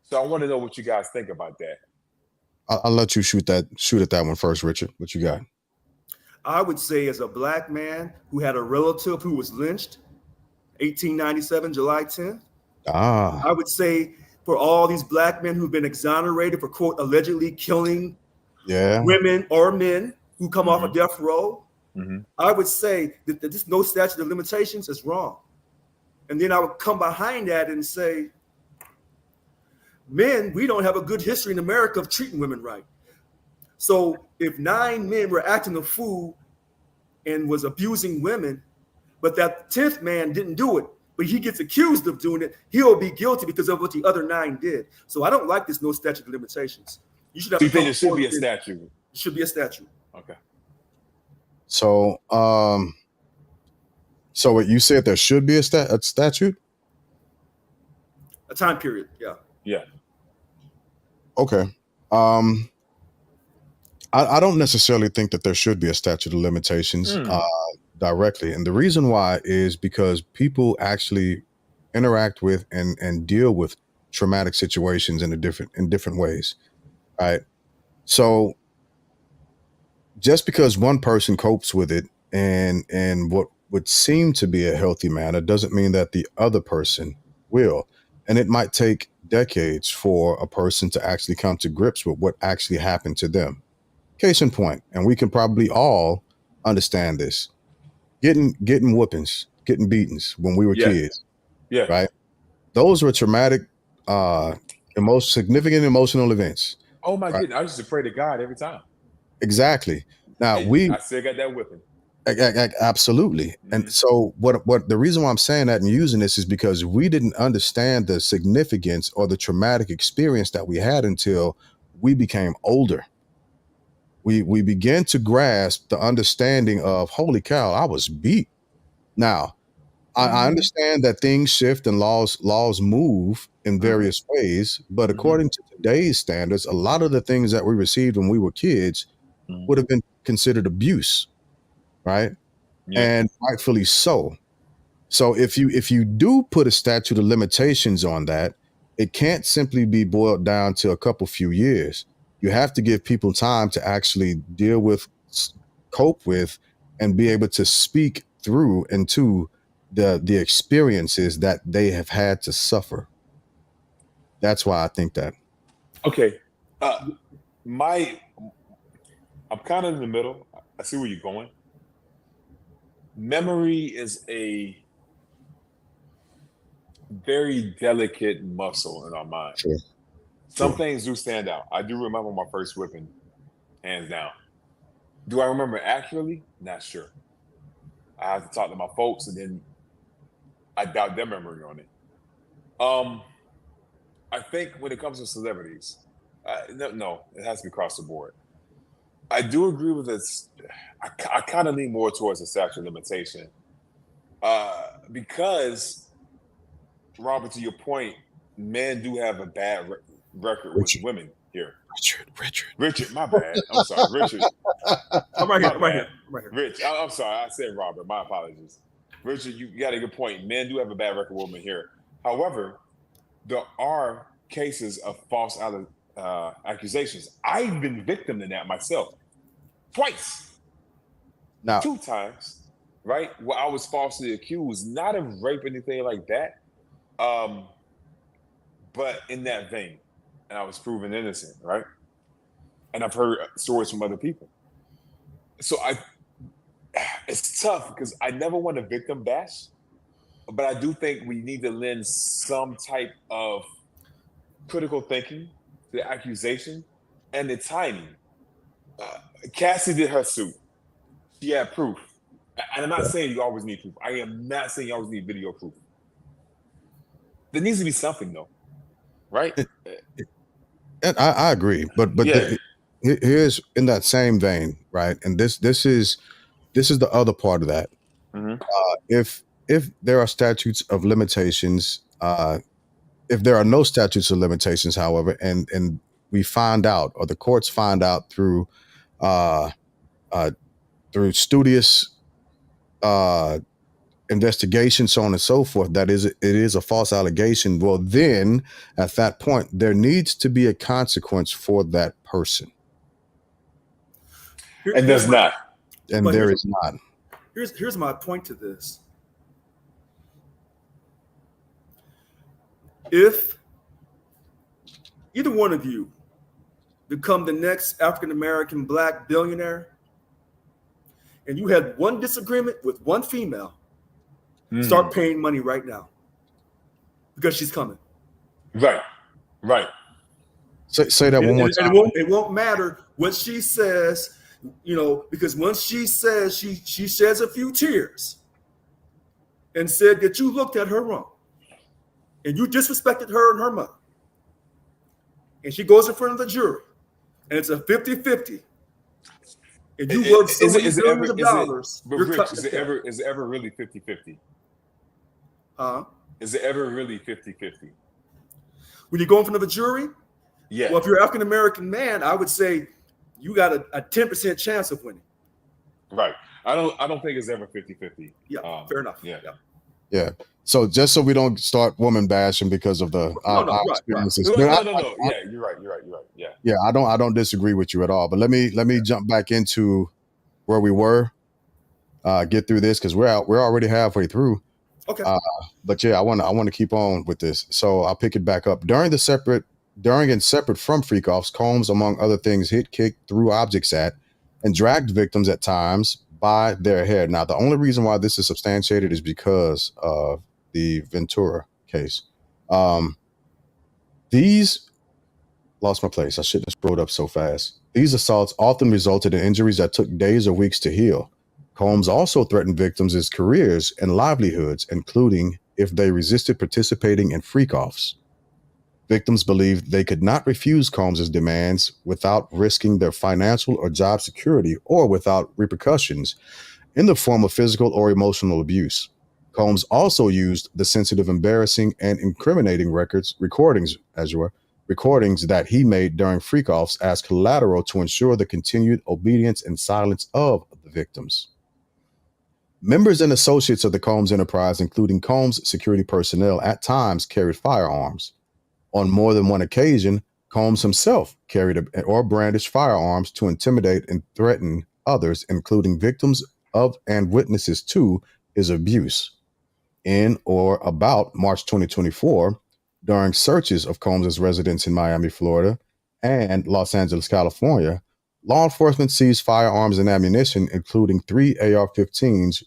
So I want to know what you guys think about that. I'll let you shoot at that one first, Richard. What you got? I would say, as a black man who had a relative who was lynched 1897, July 10th, I would say for all these black men who've been exonerated for, quote, allegedly killing women or men who come off of death row, I would say that this no statute of limitations is wrong. And then I would come behind that and say, men, we don't have a good history in America of treating women right. So if 9 men were acting a fool and was abusing women, but that 10th man didn't do it, but he gets accused of doing it, he'll be guilty because of what the other 9 did. So I don't like this no statute of limitations. You should have. Do you think it should be a statute? It should be a statute. Okay. So, so what you said, there should be a statute? A time period, yeah. Yeah. Okay. I don't necessarily think that there should be a statute of limitations directly. And the reason why is because people actually interact with and deal with traumatic situations in different ways. Right. So just because one person copes with it and what would seem to be a healthy manner doesn't mean that the other person will. And it might take decades for a person to actually come to grips with what actually happened to them. Case in point, and we can probably all understand this, getting whoopings, getting beatings when we were kids. Yeah. Right. Those were traumatic, significant emotional events. Oh my goodness. I used to pray to God every time. Exactly. Now I still got that whipping. Absolutely. And so what the reason why I'm saying that and using this is because we didn't understand the significance or the traumatic experience that we had until we became older. We began to grasp the understanding of, holy cow, I was beat. Now, I understand that things shift and laws move in various ways, but according to today's standards, a lot of the things that we received when we were kids would have been considered abuse, right? Yeah. And rightfully so. So if you do put a statute of limitations on that, it can't simply be boiled down to a few years. You have to give people time to actually deal with, cope with, and be able to speak through into the experiences that they have had to suffer. That's why I think that. Okay. I'm kind of in the middle. I see where you're going. Memory is a very delicate muscle in our mind. Sure. Some things do stand out. I do remember my first whipping, hands down. Do I remember accurately? Not sure. I have to talk to my folks, and then I doubt their memory on it. I think when it comes to celebrities, no, it has to be across the board. I do agree with this. I kind of lean more towards the statute of limitation because, Robert, to your point, men do have a bad record with women here. Richard, my bad. I'm sorry, Richard. I'm right here. Rich, I'm sorry. I said Robert. My apologies. Richard, you got a good point. Men do have a bad record with women here. However, there are cases of false accusations. I've been victim to that myself. Twice. Now, 2 times. right? Where I was falsely accused, not of rape or anything like that, but in that vein, and I was proven innocent, right? And I've heard stories from other people. So it's tough because I never want to victim bash, but I do think we need to lend some type of critical thinking to the accusation and the timing. Cassie did her suit. She had proof. And I'm not saying you always need proof. I am not saying you always need video proof. There needs to be something, though, right? And I agree, but Yeah. here's in that same vein, right? And this is the other part of that. Mhm. If there are statutes of limitations, if there are no statutes of limitations, however, and we find out, or the courts find out through studious investigation, so on and so forth, that it is a false allegation, well, then at that point there needs to be a consequence for that person. And there's not. And there is not. Here's my point to this. If either one of you become the next African-American Black billionaire, and you had one disagreement with one female, start paying money right now because she's coming. Right. Say that one more time. And it won't matter what she says, because once she says, she sheds a few tears and said that you looked at her wrong and you disrespected her and her mother. And she goes in front of the jury and it's a 50-50. And you work so many billions of dollars. Is it ever really 50-50? Is it ever really 50-50? When you go in front of a jury? Yeah. Well, if you're an African-American man, I would say you got a 10% chance of winning. Right. I don't think it's ever 50-50. Yeah, fair enough. Yeah. So just so we don't start woman bashing because of the experiences. No. Yeah, you're right. Yeah. I don't disagree with you at all. But let me jump back into where we were. Get through this because we're already halfway through. Okay. But yeah, I want to keep on with this. So I'll pick it back up. During and separate from freak-offs, Combs, among other things, hit, kicked, threw objects at, and dragged victims at times by their hair. Now, the only reason why this is substantiated is because of the Ventura case. These lost my place. I shouldn't have scrolled up so fast. These assaults often resulted in injuries that took days or weeks to heal. Combs also threatened victims' careers and livelihoods, including if they resisted participating in freak-offs. Victims believed they could not refuse Combs' demands without risking their financial or job security or without repercussions in the form of physical or emotional abuse. Combs also used the sensitive, embarrassing, and incriminating recordings that he made during freak-offs as collateral to ensure the continued obedience and silence of the victims. Members and associates of the Combs enterprise, including Combs security personnel, at times carried firearms. On more than one occasion, Combs himself carried or brandished firearms to intimidate and threaten others, including victims of and witnesses to his abuse. In or about March 2024, during searches of Combs' residence in Miami, Florida, and Los Angeles, California, law enforcement seized firearms and ammunition, including 3 AR-15s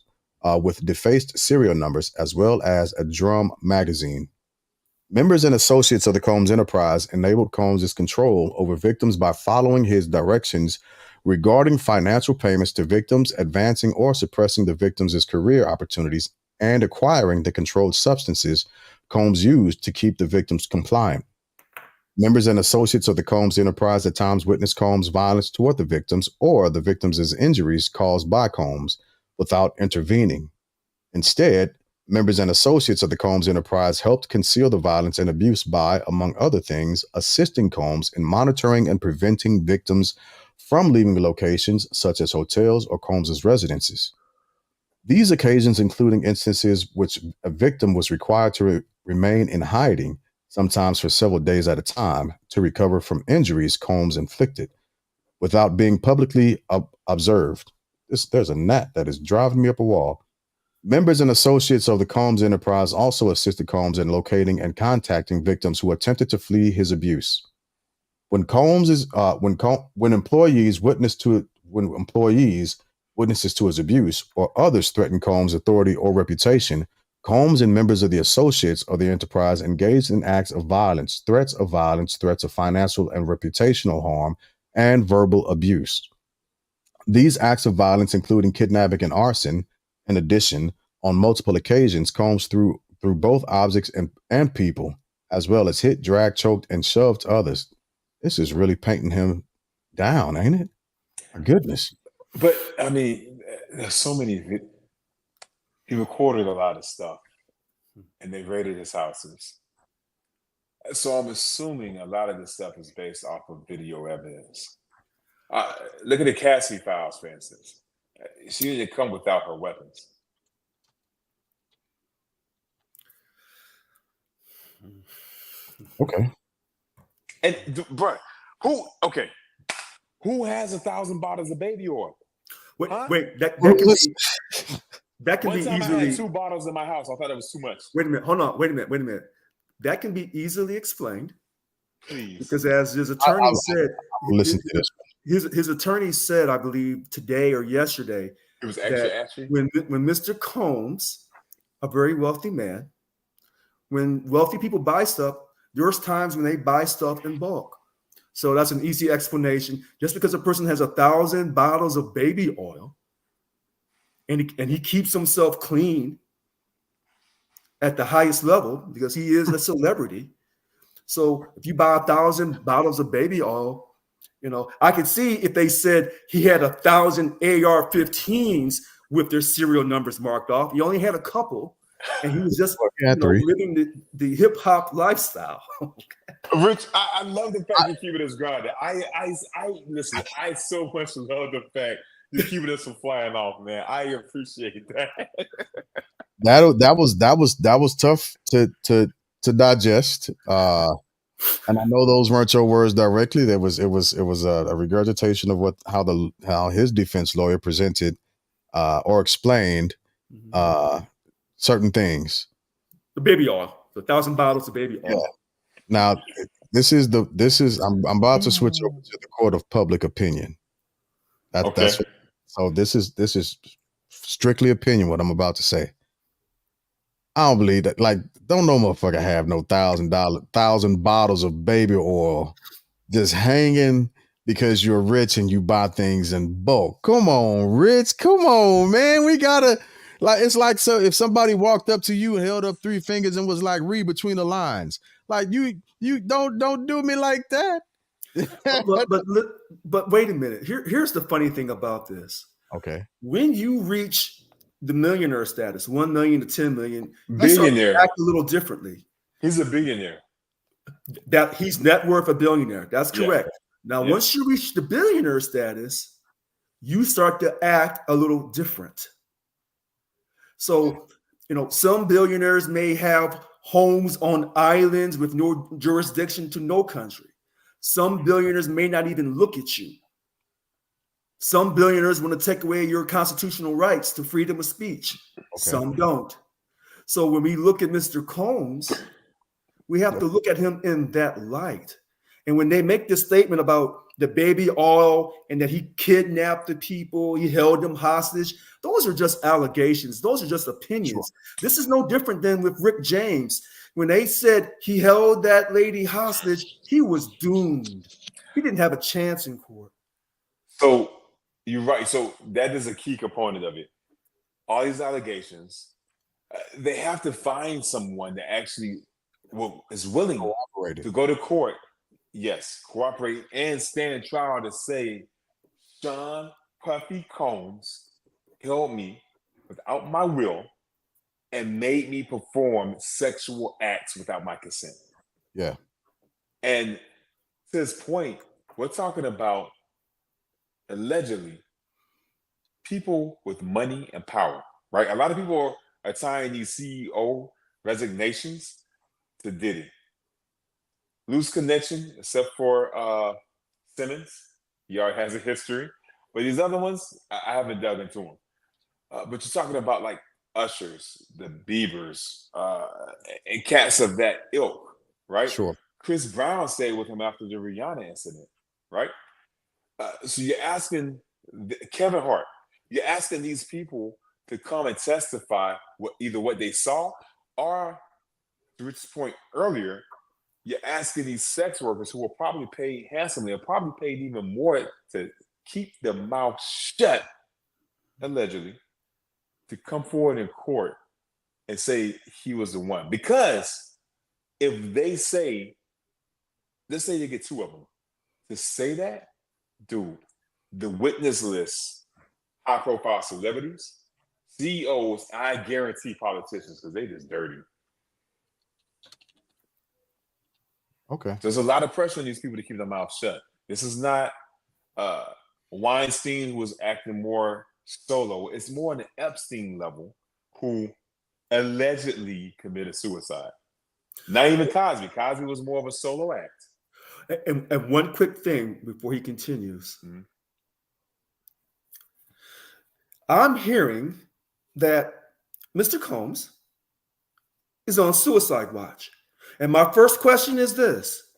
with defaced serial numbers, as well as a drum magazine. Members and associates of the Combs enterprise enabled Combs' control over victims by following his directions regarding financial payments to victims, advancing or suppressing the victims' career opportunities, and acquiring the controlled substances Combs used to keep the victims compliant. Members and associates of the Combs enterprise at times witnessed Combs' violence toward the victims or the victims' injuries caused by Combs without intervening. Instead, members and associates of the Combs enterprise helped conceal the violence and abuse by, among other things, assisting Combs in monitoring and preventing victims from leaving locations such as hotels or Combs' residences. These occasions including instances which a victim was required to remain in hiding, sometimes for several days at a time, to recover from injuries Combs inflicted, without being publicly observed. There's a gnat that is driving me up a wall. Members and associates of the Combs enterprise also assisted Combs in locating and contacting victims who attempted to flee his abuse. When employees witnesses to his abuse or others threatened Combs' authority or reputation, Combs and members of the associates of the enterprise engaged in acts of violence, threats of financial and reputational harm, and verbal abuse. These acts of violence, including kidnapping and arson, in addition, on multiple occasions, Combs threw both objects and people, as well as hit, dragged, choked, and shoved others. This is really painting him down, ain't it? My goodness. But I mean, there's so many. He recorded a lot of stuff, and they raided his houses. So I'm assuming a lot of this stuff is based off of video evidence. Look at the Cassie files, for instance. She didn't come without her weapons. Okay. And bro, who has 1,000 bottles of baby oil? Wait, that can be One time easily. I had 2 bottles in my house. I thought it was too much. Wait a minute. Hold on. Wait a minute. That can be easily explained. Please. Because as his attorney said, listen to this. His attorney said, I believe today or yesterday, it was extra. When Mr. Combs, a very wealthy man, when wealthy people buy stuff, there's times when they buy stuff in bulk. So that's an easy explanation. Just because a person has 1,000 bottles of baby oil and he keeps himself clean at the highest level because he is a celebrity. So if you buy 1,000 bottles of baby oil, I could see if they said he had 1,000 AR-15s with their serial numbers marked off. He only had a couple, and he was just living the hip hop lifestyle. Rich, I love the fact you keep it as grounded. Listen. I so much love the fact you keep it from flying off, man. I appreciate that. That was tough to digest. And I know those weren't your words directly. It was a regurgitation of how his defense lawyer presented or explained certain things. The baby oil, the 1,000 bottles of baby oil. Yeah. Now, I'm about to switch over to the court of public opinion. So this is strictly opinion. What I'm about to say. I don't believe that. Like, don't no motherfucker have no $1,000 bottles of baby oil just hanging because you're rich and you buy things in bulk. Come on, Rich. Come on, man. We gotta so if somebody walked up to you and held up 3 fingers and was like, read between the lines. Like you don't do me like that. but wait a minute. Here's the funny thing about this. Okay. When you reach the millionaire status, 1 million to 10 million, billionaire, act a little differently. He's a billionaire. That he's net worth a billionaire. That's correct. Yeah. Now, once you reach the billionaire status, you start to act a little different. So, some billionaires may have homes on islands with no jurisdiction to no country. Some billionaires may not even look at you. Some billionaires want to take away your constitutional rights to freedom of speech. Okay. Some don't. So when we look at Mr. Combs, we have to look at him in that light. And when they make this statement about the baby oil and that he kidnapped the people, he held them hostage, those are just allegations. Those are just opinions. Sure. This is no different than with Rick James. When they said he held that lady hostage, he was doomed. He didn't have a chance in court. So you're right. So that is a key component of it. All these allegations, they have to find someone that actually is willing to go to court. Yes, cooperate and stand trial to say, Sean Puffy Combs held me without my will and made me perform sexual acts without my consent. Yeah. And to this point, we're talking about allegedly people with money and power, right? A lot of people are tying these CEO resignations to Diddy. Loose connection, except for Simmons. He already has a history. But these other ones, I haven't dug into them. But you're talking about like Ushers, the Biebers, and cats of that ilk, right? Sure. Chris Brown stayed with him after the Rihanna incident, right? So you're asking Kevin Hart, you're asking these people to come and testify either what they saw, or to Rich's point earlier, you're asking these sex workers who were probably paid handsomely, or probably paid even more to keep their mouth shut, allegedly, to come forward in court and say he was the one. Because if they say, let's say you get two of them, to say that, dude, the witness list, high profile celebrities, CEOs, I guarantee politicians, because they just dirty. Okay. There's a lot of pressure on these people to keep their mouth shut. This is not Weinstein, who was acting more solo. It's more on the Epstein level, who allegedly committed suicide. Not even Cosby. Cosby was more of a solo act. And one quick thing before he continues. Mm-hmm. I'm hearing that Mr. Combs is on suicide watch. And my first question is this: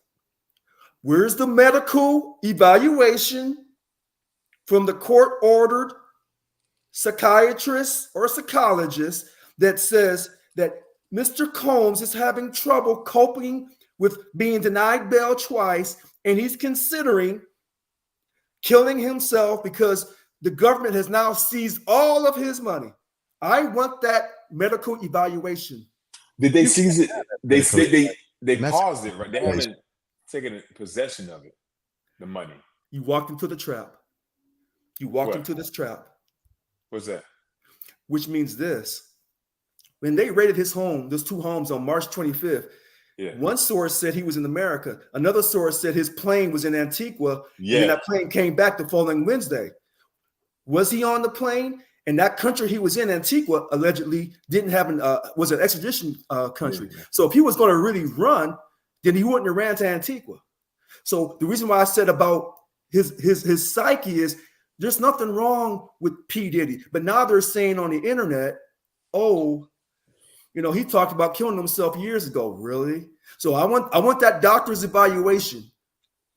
where's the medical evaluation from the court-ordered psychiatrist or psychologist that says that Mr. Combs is having trouble coping with being denied bail twice, and he's considering killing himself because the government has now seized all of his money? I want that medical evaluation. Did they seize it? They said they paused it, right? They haven't taken possession of it, the money. You walked into the trap. You walked into this trap. What's that? Which means this: when they raided his home, those two homes on March 25th, one source said he was in America. Another source said his plane was in Antigua. Yeah. And that plane came back the following Wednesday. Was he on the plane? And that country he was in, Antigua, allegedly didn't have was an extradition country. Yeah. So if he was going to really run, then he wouldn't have ran to Antigua. So the reason why I said about his psyche is there's nothing wrong with P. Diddy. But now they're saying on the internet, oh, you know, he talked about killing himself years ago. Really? So I want that doctor's evaluation.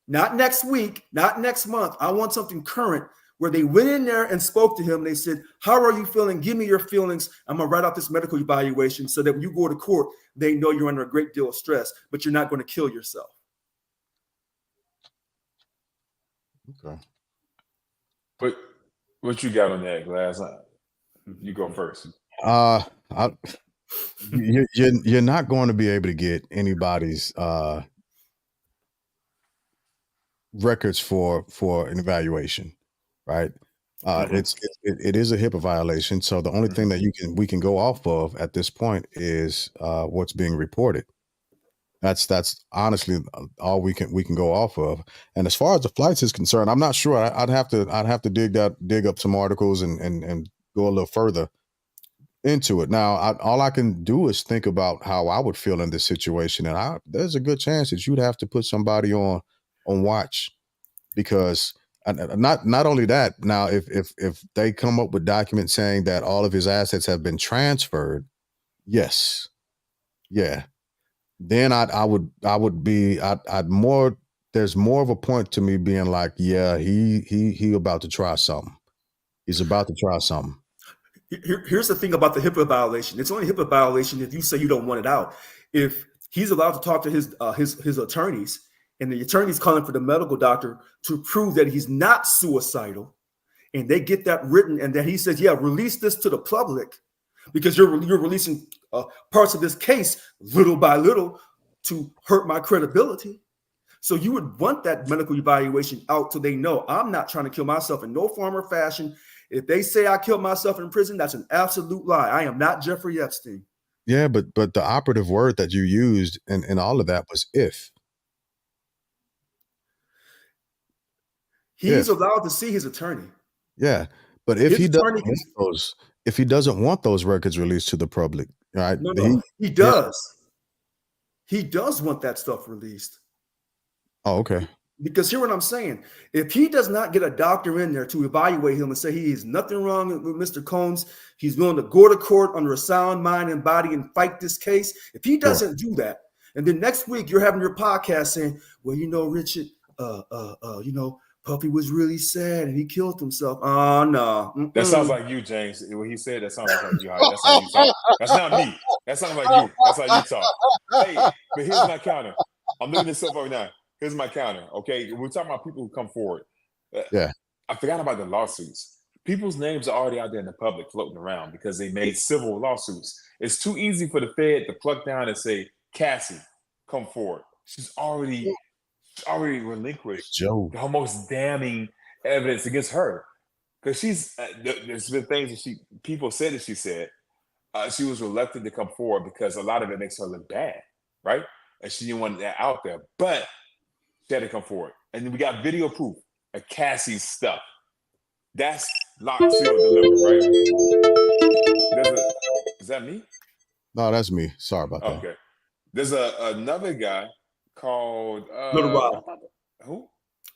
Not next week, not next month. I want something current, where they went in there and spoke to him. They said, how are you feeling? Give me your feelings. I'm going to write out this medical evaluation so that when you go to court, they know you're under a great deal of stress, but you're not going to kill yourself. Okay. But what you got on that, Glass? You go first. You're not going to be able to get anybody's records for an evaluation. Right. It is a HIPAA violation. So the only thing that we can go off of at this point is what's being reported. That's honestly all we can go off of. And as far as the flights is concerned, I'm not sure. I'd have to dig up some articles and go a little further into it. Now, all I can do is think about how I would feel in this situation, and there's a good chance that you'd have to put somebody on watch, because. And not only that, now if they come up with documents saying that all of his assets have been transferred, yes, yeah, then I'd more. There's more of a point to me being like, yeah, he about to try something. He's about to try something. Here's the thing about the HIPAA violation. It's only a HIPAA violation if you say you don't want it out. If he's allowed to talk to his attorneys, and the attorney's calling for the medical doctor to prove that he's not suicidal, and they get that written, and then he says, yeah, release this to the public, because you're releasing parts of this case little by little to hurt my credibility. So you would want that medical evaluation out so they know I'm not trying to kill myself in no form or fashion. If they say I killed myself in prison, that's an absolute lie. I am not Jeffrey Epstein. Yeah, but the operative word that you used in all of that was if. He's allowed to see his attorney. Yeah, but if he doesn't want those records released to the public, right? No, he does. Yeah. He does want that stuff released. Oh, okay. Because hear what I'm saying. If he does not get a doctor in there to evaluate him and say he is nothing wrong with Mr. Combs, he's willing to go to court under a sound mind and body and fight this case. If he doesn't do that, and then next week you're having your podcast saying, well, Richard, Puffy was really sad and he killed himself. Oh no. Mm-mm. That sounds like you, James. What he said, that sounds like you. That's how you talk. That's not me. That sounds like you. That's how you talk. Hey, but here's my counter. I'm looking this up right now. Here's my counter. Okay, we're talking about people who come forward. I forgot about the lawsuits. People's names are already out there in the public floating around because they made civil lawsuits. It's too easy for the Fed to pluck down and say, Cassie, come forward. She's already relinquished the most damning evidence against her, because she's there's been things that people said that she said. She was reluctant to come forward because a lot of it makes her look bad, right? And she didn't want that out there, but she had to come forward. And then we got video proof of Cassie's stuff. That's locked, sealed, delivered, right? Is that me? No, that's me. Sorry about that. Okay. There's another guy called Little Rod. Who?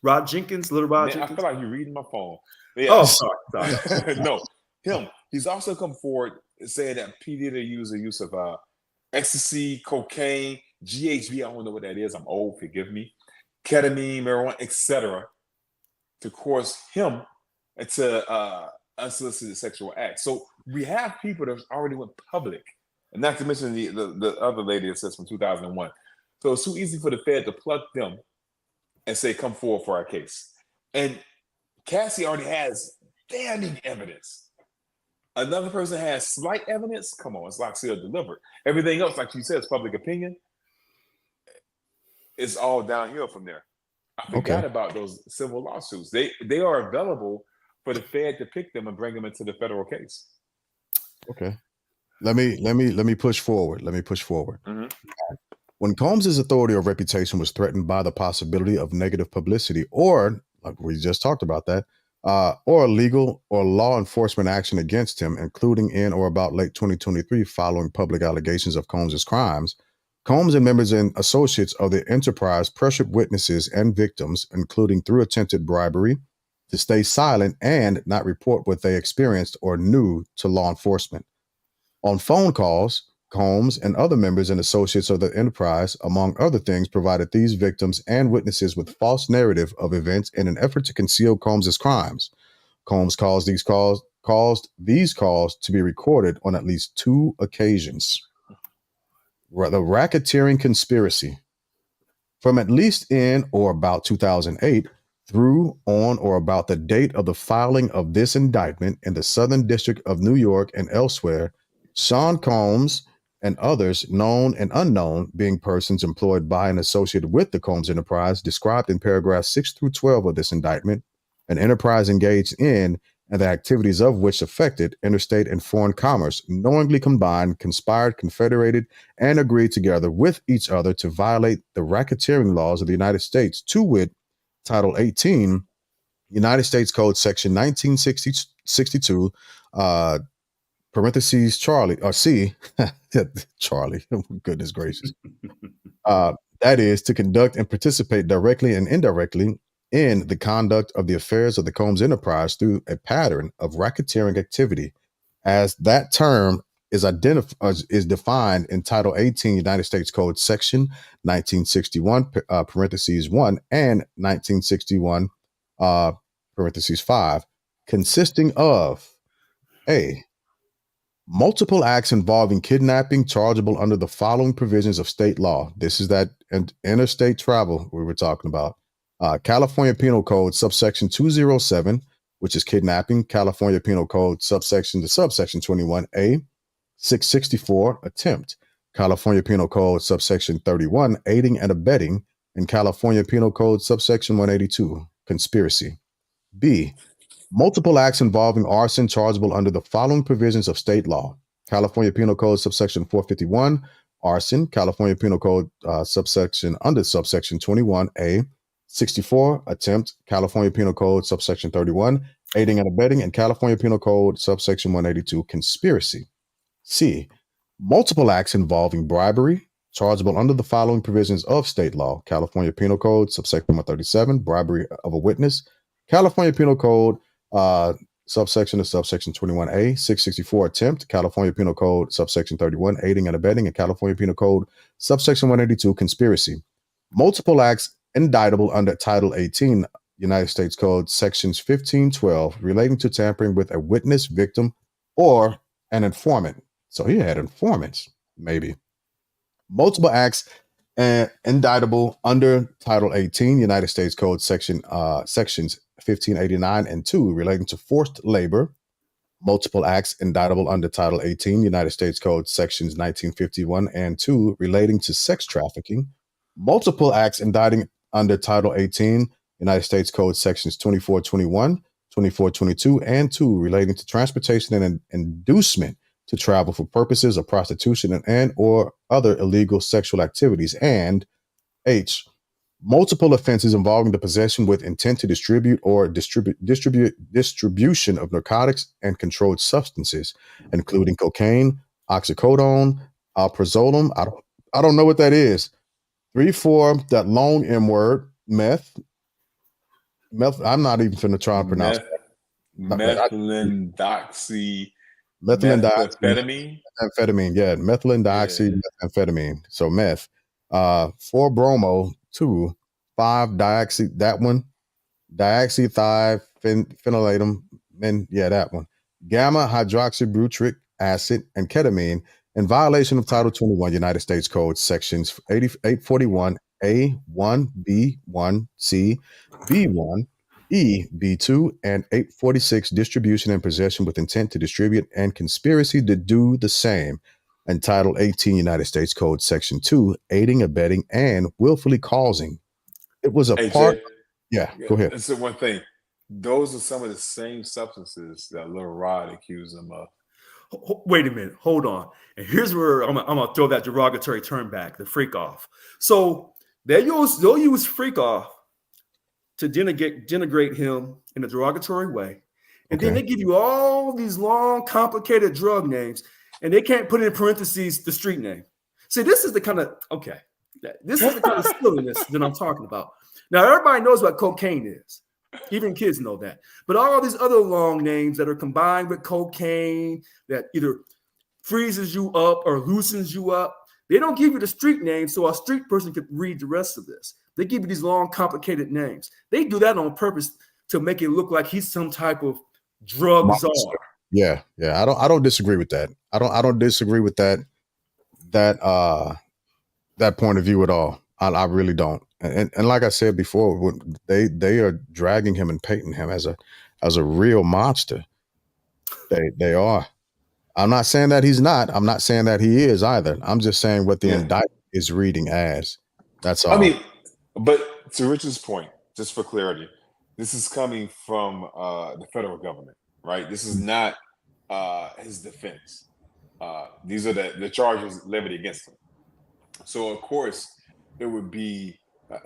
Rod Jenkins, Little Rod Jenkins. I feel like you're reading my phone. Yeah. Oh, sorry. No, him. He's also come forward saying that P. Diddy used the use of ecstasy, cocaine, GHB. I don't know what that is. I'm old. Forgive me. Ketamine, marijuana, etc., to coerce him into unsolicited sexual acts. So we have people that already went public, and not to mention the other lady that says from 2001. So it's too easy for the Fed to pluck them and say, come forward for our case. And Cassie already has damning evidence. Another person has slight evidence. Come on, it's locked, sealed, delivered. Everything else, like you said, is public opinion. It's all downhill from there. I forgot about those civil lawsuits. They are available for the Fed to pick them and bring them into the federal case. Okay. Let me push forward. Mm-hmm. When Combs' authority or reputation was threatened by the possibility of negative publicity, or like we just talked about that, or legal or law enforcement action against him, including in or about late 2023 following public allegations of Combs' crimes, Combs and members and associates of the enterprise pressured witnesses and victims, including through attempted bribery, to stay silent and not report what they experienced or knew to law enforcement. On phone calls, Combs and other members and associates of the enterprise, among other things, provided these victims and witnesses with false narrative of events in an effort to conceal Combs' crimes. Combs caused these calls to be recorded on at least 2 occasions. The racketeering conspiracy. From at least in or about 2008 through on or about the date of the filing of this indictment in the Southern District of New York and elsewhere, Sean Combs and others, known and unknown, being persons employed by and associated with the Combs enterprise, described in paragraphs 6 through 12 of this indictment, an enterprise engaged in and the activities of which affected interstate and foreign commerce, knowingly combined, conspired, confederated, and agreed together with each other to violate the racketeering laws of the United States, to wit, Title 18, United States Code, Section 1962, parentheses Charlie, or C, Charlie, goodness gracious. That is to conduct and participate directly and indirectly in the conduct of the affairs of the Combs enterprise through a pattern of racketeering activity, as that term is defined in Title 18 United States Code, Section 1961, parentheses 1, and 1961, parentheses 5, consisting of A, multiple acts involving kidnapping chargeable under the following provisions of state law. This is that interstate travel we were talking about. California Penal Code, subsection 207, which is kidnapping. California Penal Code, subsection 21A, 664, attempt. California Penal Code, subsection 31, aiding and abetting. And California Penal Code, subsection 182, conspiracy. B, multiple acts involving arson chargeable under the following provisions of state law. California Penal Code, subsection 451, arson. California Penal Code, subsection 21A, 64, attempt. California Penal Code, subsection 31, aiding and abetting. And California Penal Code, subsection 182, conspiracy. C, multiple acts involving bribery chargeable under the following provisions of state law: California Penal Code, subsection 137, bribery of a witness; California Penal Code, subsection 21A, 664, attempt; California Penal Code, subsection 31, aiding and abetting; and California Penal Code, subsection 182, conspiracy. Multiple acts indictable under Title 18 United States Code, sections 1512, relating to tampering with a witness, victim, or an informant. So he had informants, maybe. Multiple acts indictable under Title 18 United States Code, sections 1589 and 2, relating to forced labor. Multiple acts indictable under Title 18 United States Code, sections 1951 and 2, relating to sex trafficking. Multiple acts indicting under Title 18 United States Code, sections 2421, 2422, and 2, relating to transportation and inducement to travel for purposes of prostitution and or other illegal sexual activities. And H, multiple offenses involving the possession with intent to distribute or distribution of narcotics and controlled substances, including cocaine, oxycodone, alprazolam. I don't know what that is. 3, 4, that long M word, meth. I'm not even finna try and pronounce that. Methylendoxy. Methamphetamine, yeah, methylendoxy, so meth. 4 bromo, 2, 5 dioxy, that one, diaxythiophenilatum, and yeah, that one. Gamma hydroxybutyric acid and ketamine in violation of Title 21 United States Code, sections 841 A1, B1, C, B1, E, B2, and 846, distribution and possession with intent to distribute, and conspiracy to do the same, and Title 18 United States Code, section 2, aiding, abetting, and willfully causing. It was a part. Yeah, go ahead. That's the one thing. Those are some of the same substances that Lil Rod accused him of. Wait a minute, hold on. And here's where I'm gonna throw that derogatory term back, the freak off. So they'll use freak off to denigrate him in a derogatory way. And then they give you all these long, complicated drug names, and they can't put in parentheses the street name. See, this is the kind of silliness that I'm talking about. Now, everybody knows what cocaine is. Even kids know that. But all these other long names that are combined with cocaine that either freezes you up or loosens you up, they don't give you the street name so a street person could read the rest of this. They give you these long, complicated names. They do that on purpose to make it look like he's some type of drug czar. Yeah. I don't disagree with that. I don't disagree with that point of view at all. I really don't. And like I said before, they are dragging him and painting him as a real monster. They are. I'm not saying that he's not. I'm not saying that he is either. I'm just saying what the indictment is reading as. That's all. I mean, but to Richard's point, just for clarity, this is coming from the federal government, right? This is not his defense. These are the charges levied against him. So of course, it would be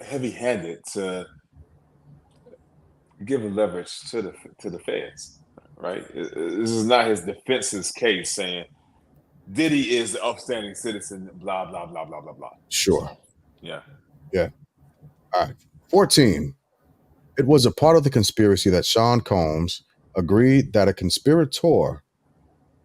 heavy-handed to give a leverage to the feds, right? This is not his defense's case saying Diddy is the upstanding citizen, blah blah blah blah blah blah. Sure. Yeah. All right. 14. It was a part of the conspiracy that Sean Combs agreed that a conspirator.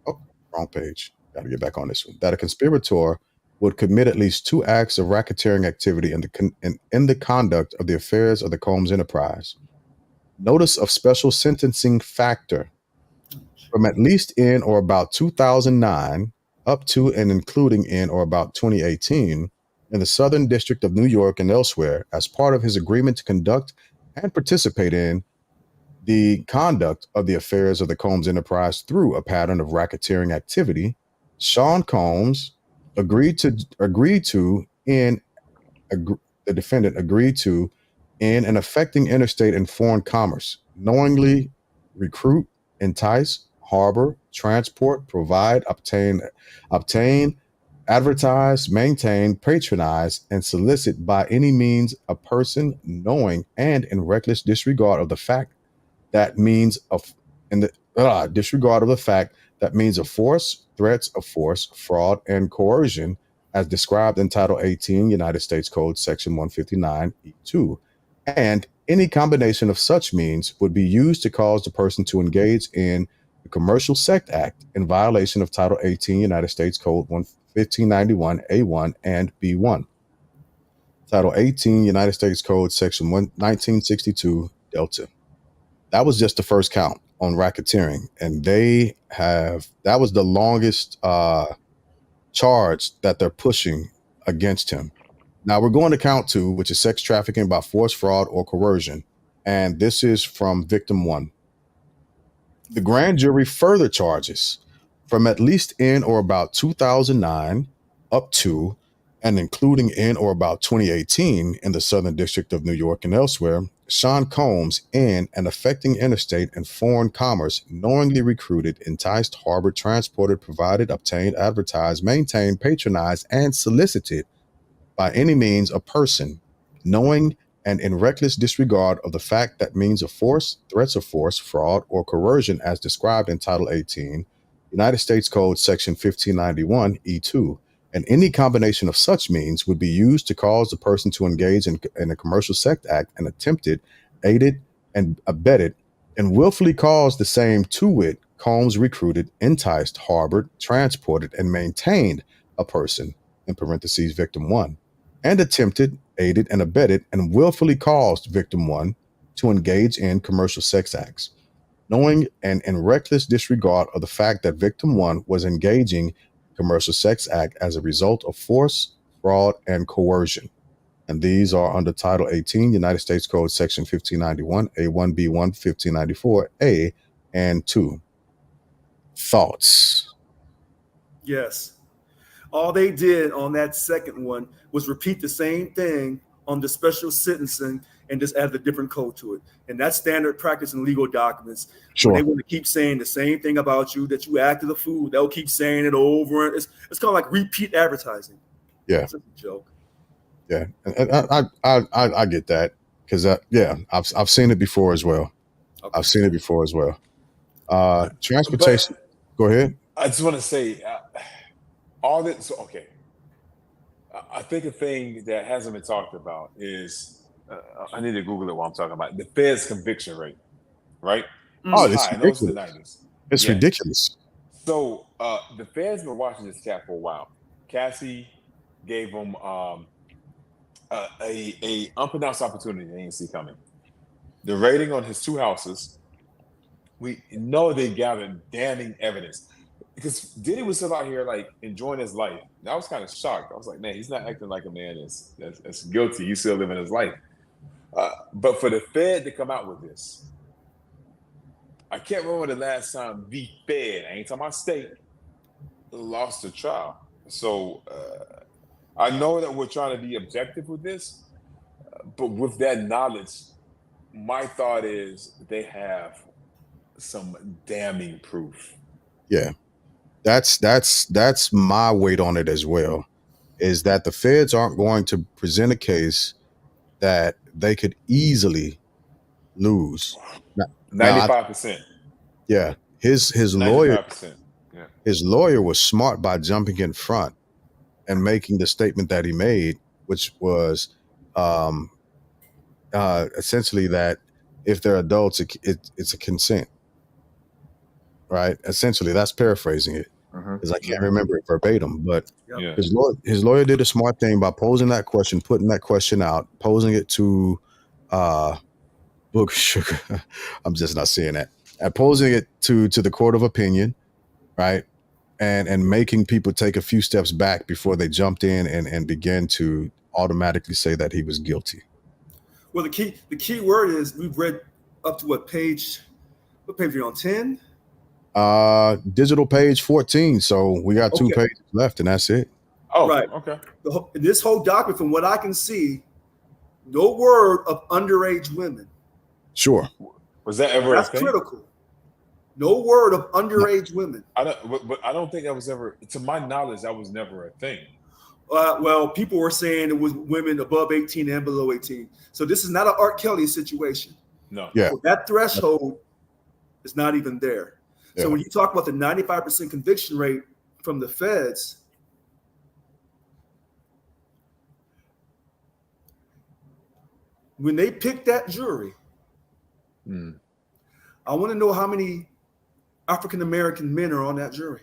Oh, wrong page. Got to get back on this one. That a conspirator would commit at least 2 acts of racketeering activity in the conduct of the affairs of the Combs enterprise. Notice of special sentencing factor from at least in or about 2009 up to and including in or about 2018 in the Southern District of New York and elsewhere as part of his agreement to conduct and participate in the conduct of the affairs of the Combs enterprise through a pattern of racketeering activity. Sean Combs the defendant agreed to in and affecting interstate and foreign commerce, knowingly recruit, entice, harbor, transport, provide, obtain, advertise, maintain, patronize, and solicit by any means a person knowing and in reckless disregard of the fact that means of disregard of the fact that means of force, threats of force, fraud, and coercion as described in Title 18, United States Code, Section 159E2, and any combination of such means would be used to cause the person to engage in the Commercial Sex Act in violation of Title 18, United States Code 1591 A1 and B1. Title 18, United States Code, Section 1962, Delta. That was just the first count on racketeering, and that was the longest charge that they're pushing against him. Now we're going to count 2, which is sex trafficking by force, fraud, or coercion, and this is from victim 1. The grand jury further charges from at least in or about 2009 up to and including in or about 2018 in the Southern District of New York and elsewhere, Sean Combs in and affecting interstate and foreign commerce knowingly recruited, enticed, harbored, transported, provided, obtained, advertised, maintained, patronized, and solicited by any means a person knowing and in reckless disregard of the fact that means of force, threats of force, fraud, or coercion as described in Title 18, United States Code, Section 1591 E2, and any combination of such means would be used to cause the person to engage in a Commercial Sex Act and attempted, aided, and abetted, and willfully caused the same to wit, Combs recruited, enticed, harbored, transported, and maintained a person, in parentheses, victim 1, and attempted, aided, and abetted, and willfully caused victim 1 to engage in commercial sex acts, knowing and in reckless disregard of the fact that victim 1 was engaging in commercial sex act as a result of force, fraud, and coercion. And these are under Title 18, United States Code, Section 1591, A1, B1, 1594, A, and 2. Thoughts? Yes. All they did on that second one was repeat the same thing on the special sentencing and just add a different code to it. And that's standard practice in legal documents. Sure. When they want to keep saying the same thing about you, that you acted the fool, they'll keep saying it over. And it's kind of like repeat advertising. Yeah. It's just a joke. Yeah. And I get that because, I've seen it before as well. Okay. I've seen it before as well. Transportation. Go ahead. I just want to say all that. So, okay. I think a thing that hasn't been talked about is I need to Google it while I'm talking about it. The Fed's conviction rate, right? Oh, it's ridiculous. The 90s. It's ridiculous. So the Fed's been watching this cat for a while. Cassie gave him a unpronounced opportunity they didn't see coming. The rating on his 2 houses, we know they gathered damning evidence. Because Diddy was still out here like enjoying his life. And I was kind of shocked. I was like, man, he's not acting like a man that's guilty. He's still living his life. But for the Fed to come out with this, I can't remember the last time the Fed, I ain't talking about state, lost a trial. So I know that we're trying to be objective with this, but with that knowledge, my thought is they have some damning proof. Yeah. That's my weight on it as well, is that the feds aren't going to present a case that they could easily lose. 95%. Yeah. His 95%. lawyer, Yeah. his lawyer was smart by jumping in front and making the statement that he made, which was essentially that if they're adults, it's a consent. Right. Essentially, that's paraphrasing it because I can't remember it verbatim. But his lawyer did a smart thing by posing that question, putting that question out, posing it to Book Sugar. I'm just not seeing that. And posing it to the court of opinion, right? And making people take a few steps back before they jumped in and began to automatically say that he was guilty. Well, the key word is we've read up to what page are you on? 10? Digital page 14. So we got 2 pages left and that's it. Oh, right. Okay. This whole document, from what I can see, no word of underage women. Sure. Was that ever That's a thing? critical. No word of underage women. But I don't think that was ever, to my knowledge, that was never a thing. Well, people were saying it was women above 18 and below 18. So this is not an Art Kelly situation. No. Yeah. So that threshold is not even there. So when you talk about the 95% conviction rate from the feds, when they pick that jury, I want to know how many African American men are on that jury.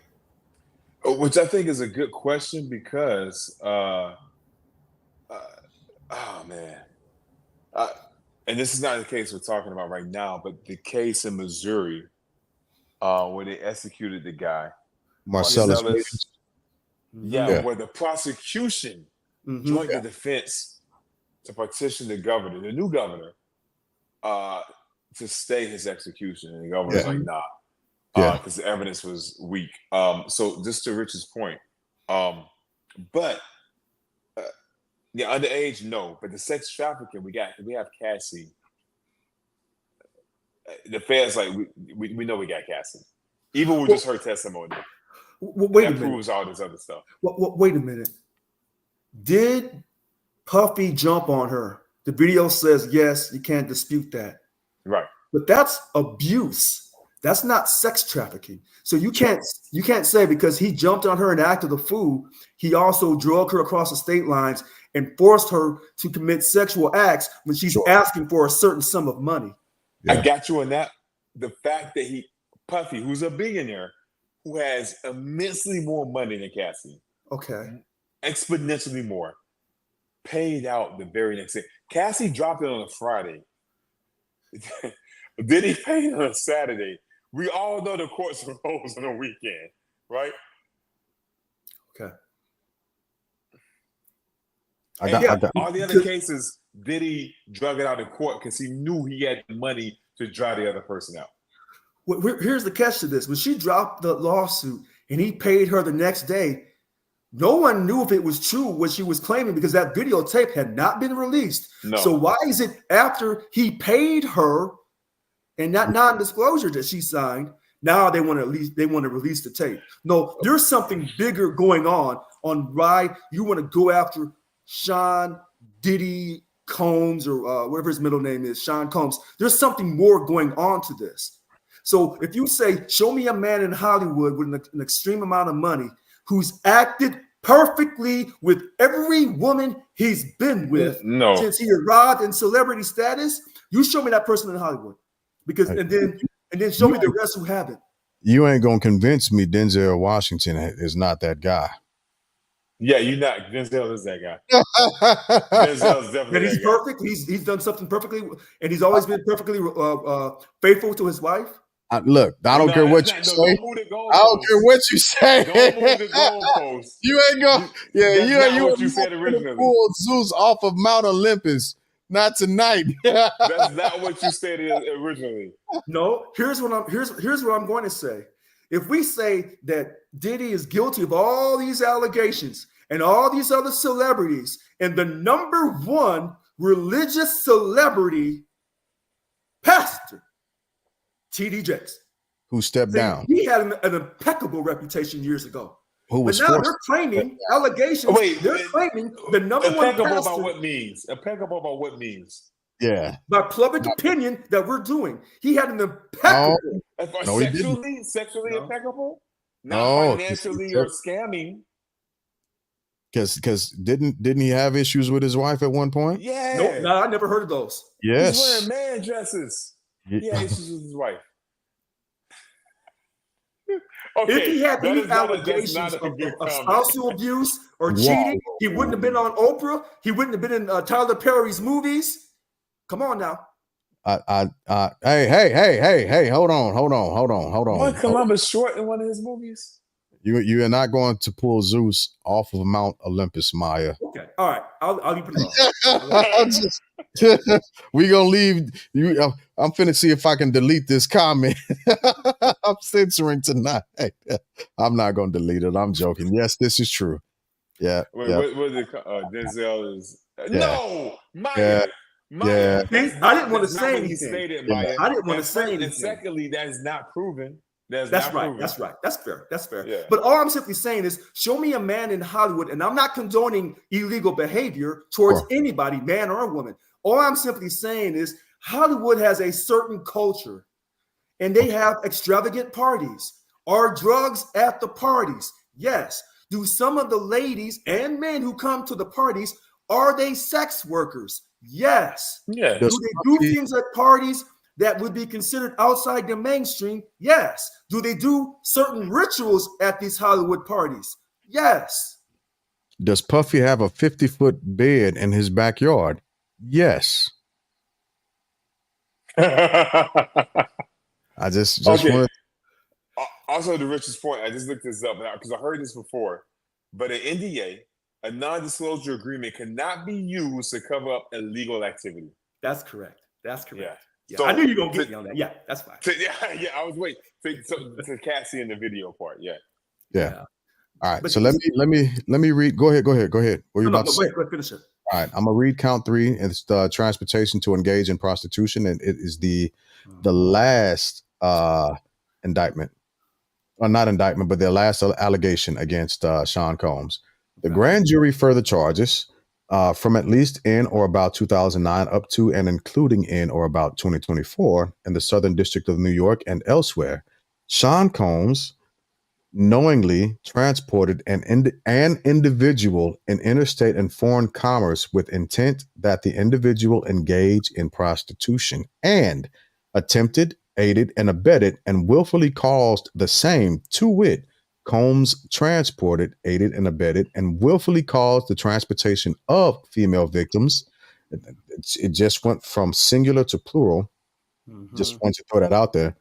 Which I think is a good question because, oh man, and this is not the case we're talking about right now, but the case in Missouri where they executed the guy, Marcellus. where the prosecution joined the defense to petition the governor, the new governor, to stay his execution, and the governor's like, nah. Because the evidence was weak. So just to Rich's point, but underage, no. But the sex trafficking, we have Cassie. The feds like we know we got Cassie, even with just her testimony. Wait a minute. Proves all this other stuff. Wait a minute. Did Puffy jump on her? The video says yes. You can't dispute that. Right. But that's abuse. That's not sex trafficking. So you can't say because he jumped on her and acted a fool, he also drug her across the state lines and forced her to commit sexual acts when she's asking for a certain sum of money. I got you on that. The fact that Puffy, who's a billionaire, who has immensely more money than Cassie, exponentially more, paid out the very next day. Cassie dropped it on a Friday. Diddy paid on a Saturday. We all know the courts rose on the weekend, right? Okay. All the other cases, Diddy drug it out of court because he knew he had the money to dry the other person out. Well, here's the catch to this. When she dropped the lawsuit and he paid her the next day, no one knew if it was true what she was claiming because that videotape had not been released. No. So why is it after he paid her and that non-disclosure that she signed, now they want to release the tape? No, there's something bigger going on why you want to go after Sean Diddy Combs or whatever his middle name is, Sean Combs. There's something more going on to this. So if you say, show me a man in Hollywood with an extreme amount of money who's acted perfectly with every woman he's been with since he arrived in celebrity status, you show me that person in Hollywood. Because and then show me the rest who haven't. You ain't gonna convince me Denzel Washington is not that guy. Yeah, you're not. Denzel is that guy. Denzel's definitely. And he's perfect. He's done something perfectly, and he's always been perfectly faithful to his wife. Look, I don't care what you say. I don't care what you say. Don't move the goalpost. You ain't gonna. You what you said originally. Pull Zeus off of Mount Olympus. Not tonight. That's not what you said originally. No, here's what I'm going to say. If we say that Diddy is guilty of all these allegations and all these other celebrities, and the number one religious celebrity, Pastor T.D. Jakes, who stepped down, he had an impeccable reputation years ago. Who was but now they're claiming allegations. They're claiming the number one impeccable about what means. Impeccable about what means. Yeah. By public opinion that we're doing. He had an impeccable. No, sexually impeccable? Not financially or scamming. Because didn't he have issues with his wife at one point? Yeah. Nope, no, I never heard of those. Yes. He's wearing man dresses. He had issues with his wife. Okay, if he had any allegations of spousal abuse or cheating, he wouldn't have been on Oprah. He wouldn't have been in Tyler Perry's movies. Come on now. Hey, hold on. What, Columbus Short in one of his movies? You are not going to pull Zeus off of Mount Olympus, Maya. Okay, all right. I'll leave it alone. We gonna leave you. I'm finna see if I can delete this comment. I'm censoring tonight. I'm not gonna delete it. I'm joking. Yes, this is true. Yeah. Wait, what is it? Denzel is no Maya. Yeah. Maya. I didn't want to say anything. Stated, Maya. I didn't want to say anything. And secondly, that is not proven. That's right. Proven. That's right. That's fair. That's fair. Yeah. But all I'm simply saying is show me a man in Hollywood, and I'm not condoning illegal behavior towards anybody, man or woman. All I'm simply saying is Hollywood has a certain culture, and they have extravagant parties. Are drugs at the parties? Yes. Do some of the ladies and men who come to the parties, are they sex workers? Yes. Yeah. Do they do things at parties that would be considered outside the mainstream? Yes. Do they do certain rituals at these Hollywood parties? Yes. Does Puffy have a 50-foot bed in his backyard? Yes. I just okay. wanted. Also, the richest point, I just looked this up because I heard this before, but an NDA, a non-disclosure agreement, cannot be used to cover up illegal activity. That's correct. That's correct. Yeah. So, I knew you were going to get me on that. Yeah, that's fine. Yeah, I was waiting to Cassie in the video part. Yeah. All right. But so let me read. Go ahead. What are you about to say? Go ahead, finish it. All right. I'm gonna read count 3. It's the transportation to engage in prostitution, and it is the last indictment. Well, not indictment, but the last allegation against Sean Combs. The grand jury further charges from at least in or about 2009 up to and including in or about 2024 in the Southern District of New York and elsewhere. Sean Combs knowingly transported an individual in interstate and foreign commerce with intent that the individual engage in prostitution and attempted, aided, and abetted and willfully caused the same, to wit, Combs transported, aided, and abetted and willfully caused the transportation of female victims. It just went from singular to plural. Just want to throw that out there.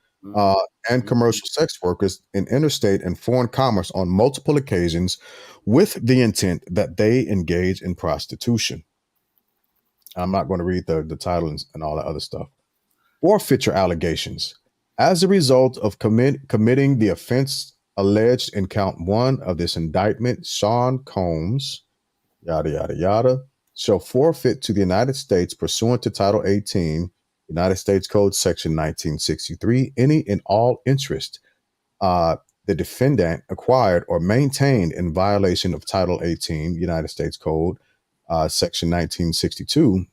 And commercial sex workers in interstate and foreign commerce on multiple occasions with the intent that they engage in prostitution. I'm not going to read the title and all that other stuff. Forfeiture allegations. As a result of committing the offense alleged in count 1 of this indictment, Sean Combs, yada, yada, yada, shall forfeit to the United States pursuant to Title 18 United States Code Section 1963, any and all interest the defendant acquired or maintained in violation of Title 18 United States Code Section 1962,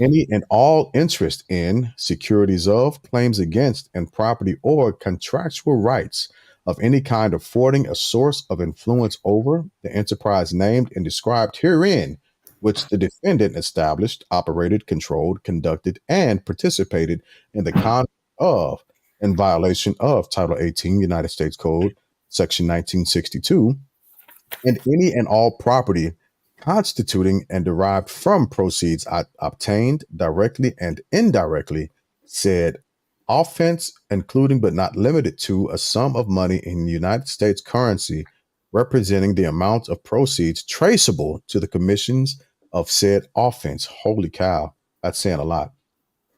any and all interest in, securities of, claims against, and property or contractual rights of any kind affording a source of influence over the enterprise named and described herein, which the defendant established, operated, controlled, conducted, and participated in the conduct of, in violation of Title 18 United States Code, Section 1962, and any and all property constituting and derived from proceeds obtained directly and indirectly, said offense, including but not limited to a sum of money in United States currency representing the amount of proceeds traceable to the commissions of said offense. Holy cow, that's saying a lot.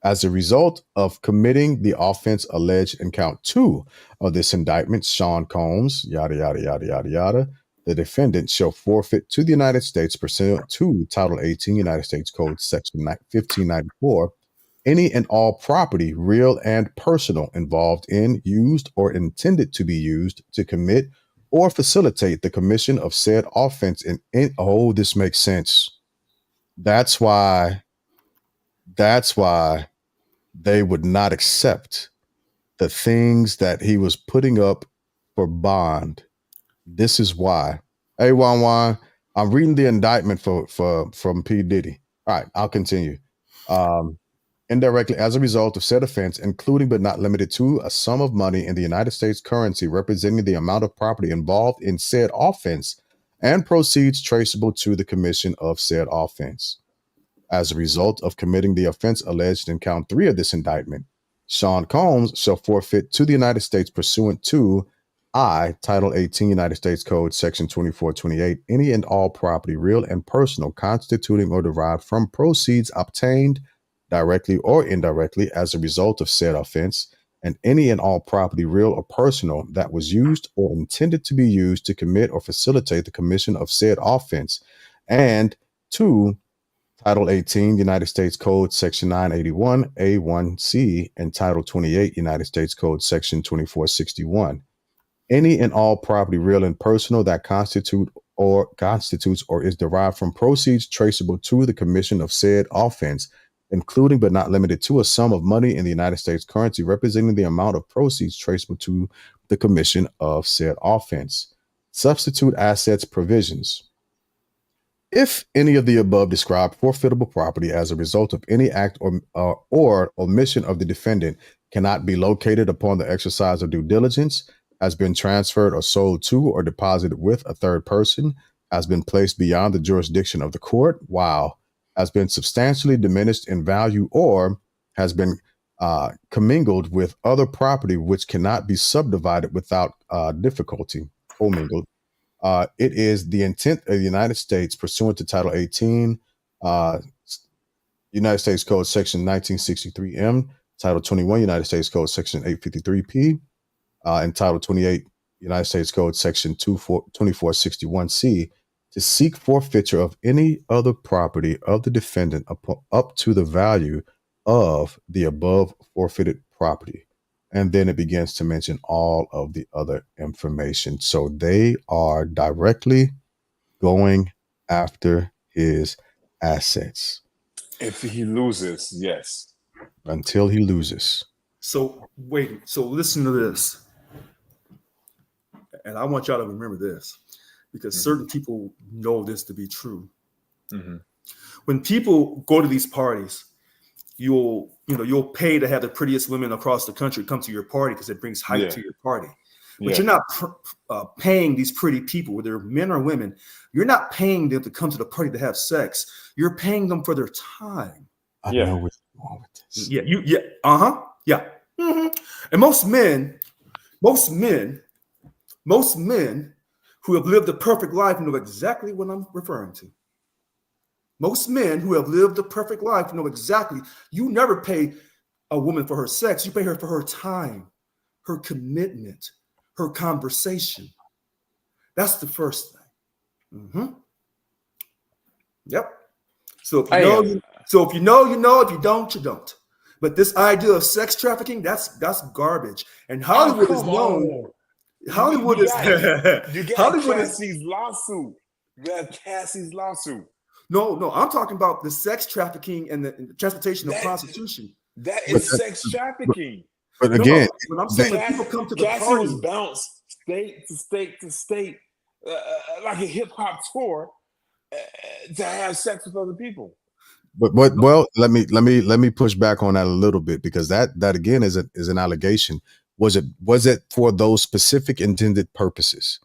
As a result of committing the offense alleged in count 2 of this indictment, Sean Combs, yada, yada, yada, yada, yada, the defendant shall forfeit to the United States pursuant to Title 18 United States Code Section 1594 any and all property, real and personal, involved in, used, or intended to be used to commit or facilitate the commission of said offense oh, this makes sense. That's why they would not accept the things that he was putting up for bond. This is why. Hey, Juan, I'm reading the indictment from P. Diddy. All right, I'll continue. Indirectly, as a result of said offense, including but not limited to a sum of money in the United States currency representing the amount of property involved in said offense and proceeds traceable to the commission of said offense. As a result of committing the offense alleged in count 3 of this indictment, Sean Combs shall forfeit to the United States pursuant to Title 18 United States Code Section 2428 any and all property, real and personal, constituting or derived from proceeds obtained directly or indirectly as a result of said offense, and any and all property, real or personal, that was used or intended to be used to commit or facilitate the commission of said offense, and 2, Title 18 United States Code Section 981 A1C and Title 28 United States Code Section 2461. Any and all property, real and personal, that constitutes or is derived from proceeds traceable to the commission of said offense, including but not limited to a sum of money in the United States currency representing the amount of proceeds traceable to the commission of said offense. Substitute assets provisions. If any of the above described forfeitable property as a result of any act or omission of the defendant cannot be located upon the exercise of due diligence, has been transferred or sold to or deposited with a third person, has been placed beyond the jurisdiction of the court, while has been substantially diminished in value, or has been commingled with other property which cannot be subdivided without difficulty, commingled. It is the intent of the United States pursuant to Title 18, uh, United States Code Section 1963M, Title 21, United States Code Section 853P, and Title 28, United States Code Section 2461C, to seek forfeiture of any other property of the defendant up to the value of the above forfeited property. And then it begins to mention all of the other information. So they are directly going after his assets. If he loses, yes. Until he loses. So wait, so listen to this. And I want y'all to remember this, because certain people know this to be true. Mm-hmm. When people go to these parties, you'll pay to have the prettiest women across the country come to your party because it brings hype to your party. But you're not paying these pretty people, whether they're men or women, you're not paying them to come to the party to have sex. You're paying them for their time. I know what's wrong with this. Mm-hmm. And most men who have lived a perfect life know exactly what I'm referring to. Most men who have lived a perfect life know exactly. You never pay a woman for her sex. You pay her for her time, her commitment, her conversation. That's the first thing. Mm-hmm. Yep. So if you know, you know. If you don't, you don't. But this idea of sex trafficking, that's garbage. And Hollywood is known. Hollywood is. You got Cassie's lawsuit. You got Cassie's lawsuit. No, I'm talking about the sex trafficking and the transportation of prostitution. That is sex trafficking. But again, when I'm saying when people come to the Cassie party, was bounced state to state to state, like a hip hop tour, to have sex with other people. But well, let me push back on that a little bit, because that again is an allegation. Was it for those specific intended purposes?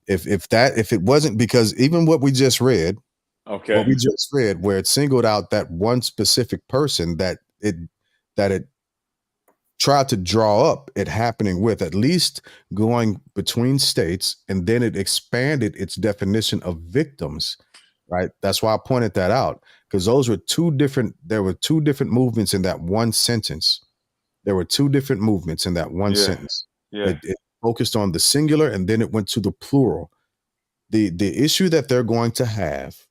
If it wasn't, because even what we just read, where it singled out that one specific person that it tried to draw up it happening with, at least going between states, and then it expanded its definition of victims, right? That's why I pointed that out, because there were two different movements in that one sentence. Sentence. Yeah. It focused on the singular, and then it went to the plural. The issue that they're going to have,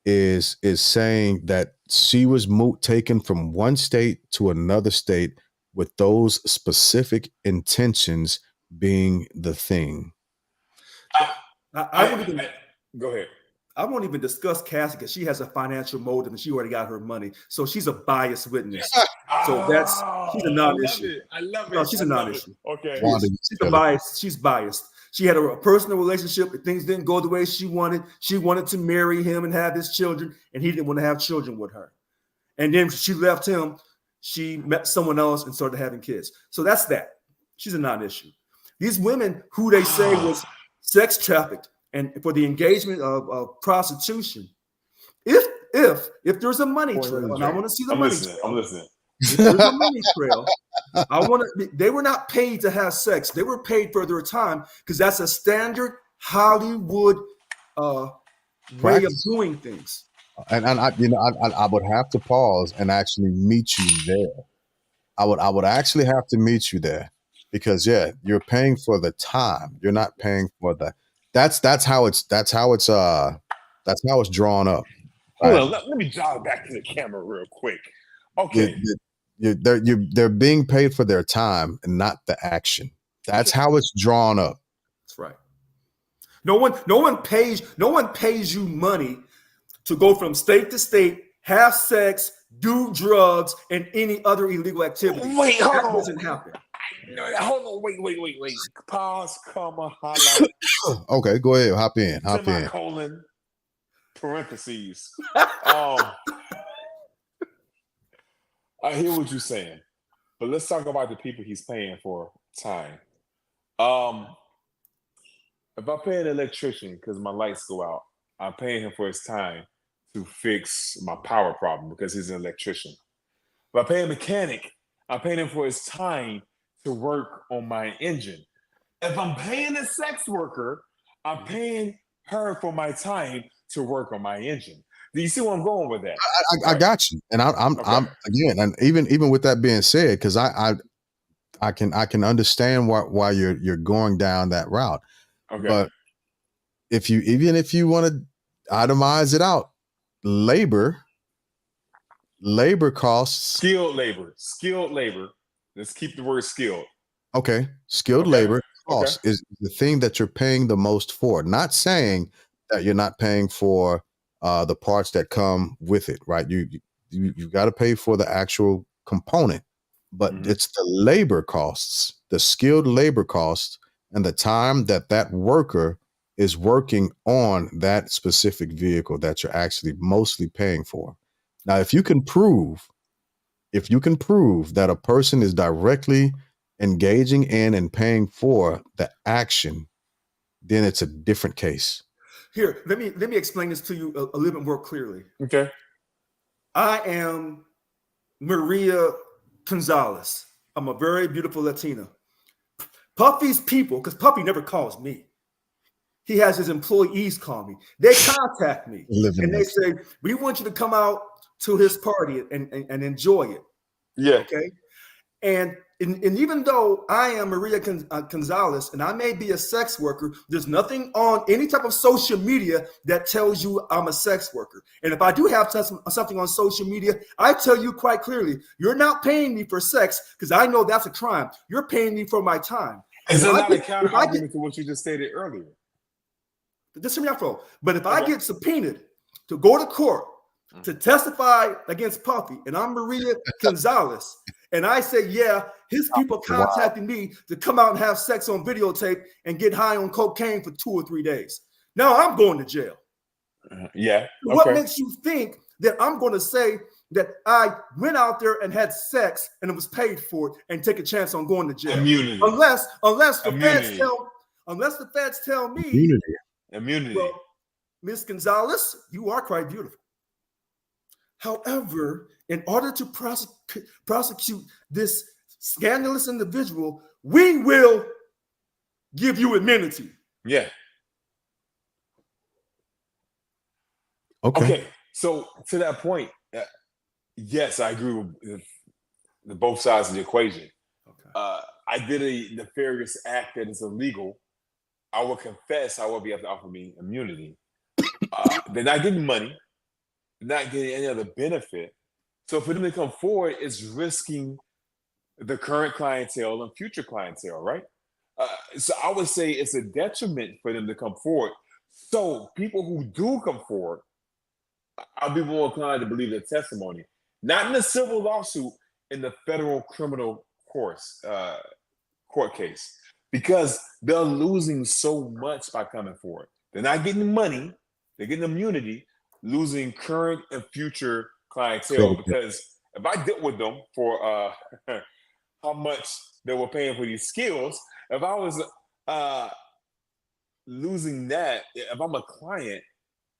is saying that she was taken from one state to another state with those specific intentions being the thing. Go ahead. I won't even discuss Cassie because she has a financial motive and she already got her money. So she's a biased witness. So she's a non-issue. I love it. No, she's a non-issue. Okay. She's biased. She had a personal relationship, but things didn't go the way she wanted. She wanted to marry him and have his children, and he didn't want to have children with her. And then she left him. She met someone else and started having kids. So that's that. She's a non-issue. These women who they say was sex trafficked and for the engagement of prostitution, if there's a money trail, and I want to see the money trail. I'm listening. If there's a money trail, they were not paid to have sex. They were paid for their time, because that's a standard Hollywood way of doing things. And I would have to pause and actually meet you there. I would actually have to meet you there, because you're paying for the time. You're not paying for the. That's how it's drawn up. Right? Hold on, let me jog back to the camera real quick. Okay. They're being paid for their time and not the action. That's how it's drawn up. That's right. No one pays you money to go from state to state, have sex, do drugs, and any other illegal activity. Wait, hold on. That doesn't happen. Hold on, wait. Pause, comma, highlight. Okay, go ahead. Hop in. Semicolon, parentheses. I hear what you're saying, but let's talk about the people he's paying for time. If I pay an electrician because my lights go out, I'm paying him for his time to fix my power problem because he's an electrician. If I pay a mechanic, I'm paying him for his time to work on my engine. If I'm paying a sex worker, I'm paying her for my time to work on my engine. Do you see where I'm going with that? I got you, and I'm again, and even with that being said, because I can understand why you're going down that route. Okay. But if you want to itemize it out, labor costs, skilled labor. Let's keep the word skilled. Okay, skilled labor cost is the thing that you're paying the most for. Not saying that you're not paying for the parts that come with it, right? You got to pay for the actual component, but it's the labor costs, the skilled labor costs, and the time that worker is working on that specific vehicle that you're actually mostly paying for. Now, if you can prove that a person is directly engaging in and paying for the action, then it's a different case. Here, let me explain this to you a little bit more clearly. Okay. I am Maria Gonzalez. I'm a very beautiful Latina. Puffy's people, because Puffy never calls me. He has his employees call me. They contact me and they say, we want you to come out to his party and enjoy it. Yeah. Okay. And even though I am Maria Gonzalez and I may be a sex worker, there's nothing on any type of social media that tells you I'm a sex worker. And if I do have something on social media, I tell you quite clearly, you're not paying me for sex because I know that's a crime. You're paying me for my time. Is that not a counter argument to what you just stated earlier? Just hear me out, bro. But if I get subpoenaed to go to court to testify against Puffy, and I'm Maria Gonzalez, and I say, yeah, his people contacted me to come out and have sex on videotape and get high on cocaine for 2 or 3 days. Now I'm going to jail. Yeah. Okay. What makes you think that I'm going to say that I went out there and had sex and it was paid for and take a chance on going to jail? Immunity. Unless the feds tell me immunity. Well, Ms. Gonzalez, you are quite beautiful. However, in order to prosecute this scandalous individual, we will give you immunity. Yeah. Okay. So to that point, yes, I agree with the both sides of the equation. Okay. I did a nefarious act that is illegal. I will confess, however, you have to offer me immunity. They're not getting money, they're not getting any other benefit. So for them to come forward is risking the current clientele and future clientele, right? So I would say it's a detriment for them to come forward. So people who do come forward, I'll be more inclined to believe their testimony, not in the civil lawsuit, in the federal criminal court case. Because they're losing so much by coming forward. They're not getting money, they're getting immunity, losing current and future clientele. Because if I dealt with them for how much they were paying for these skills, if I was losing that, if I'm a client,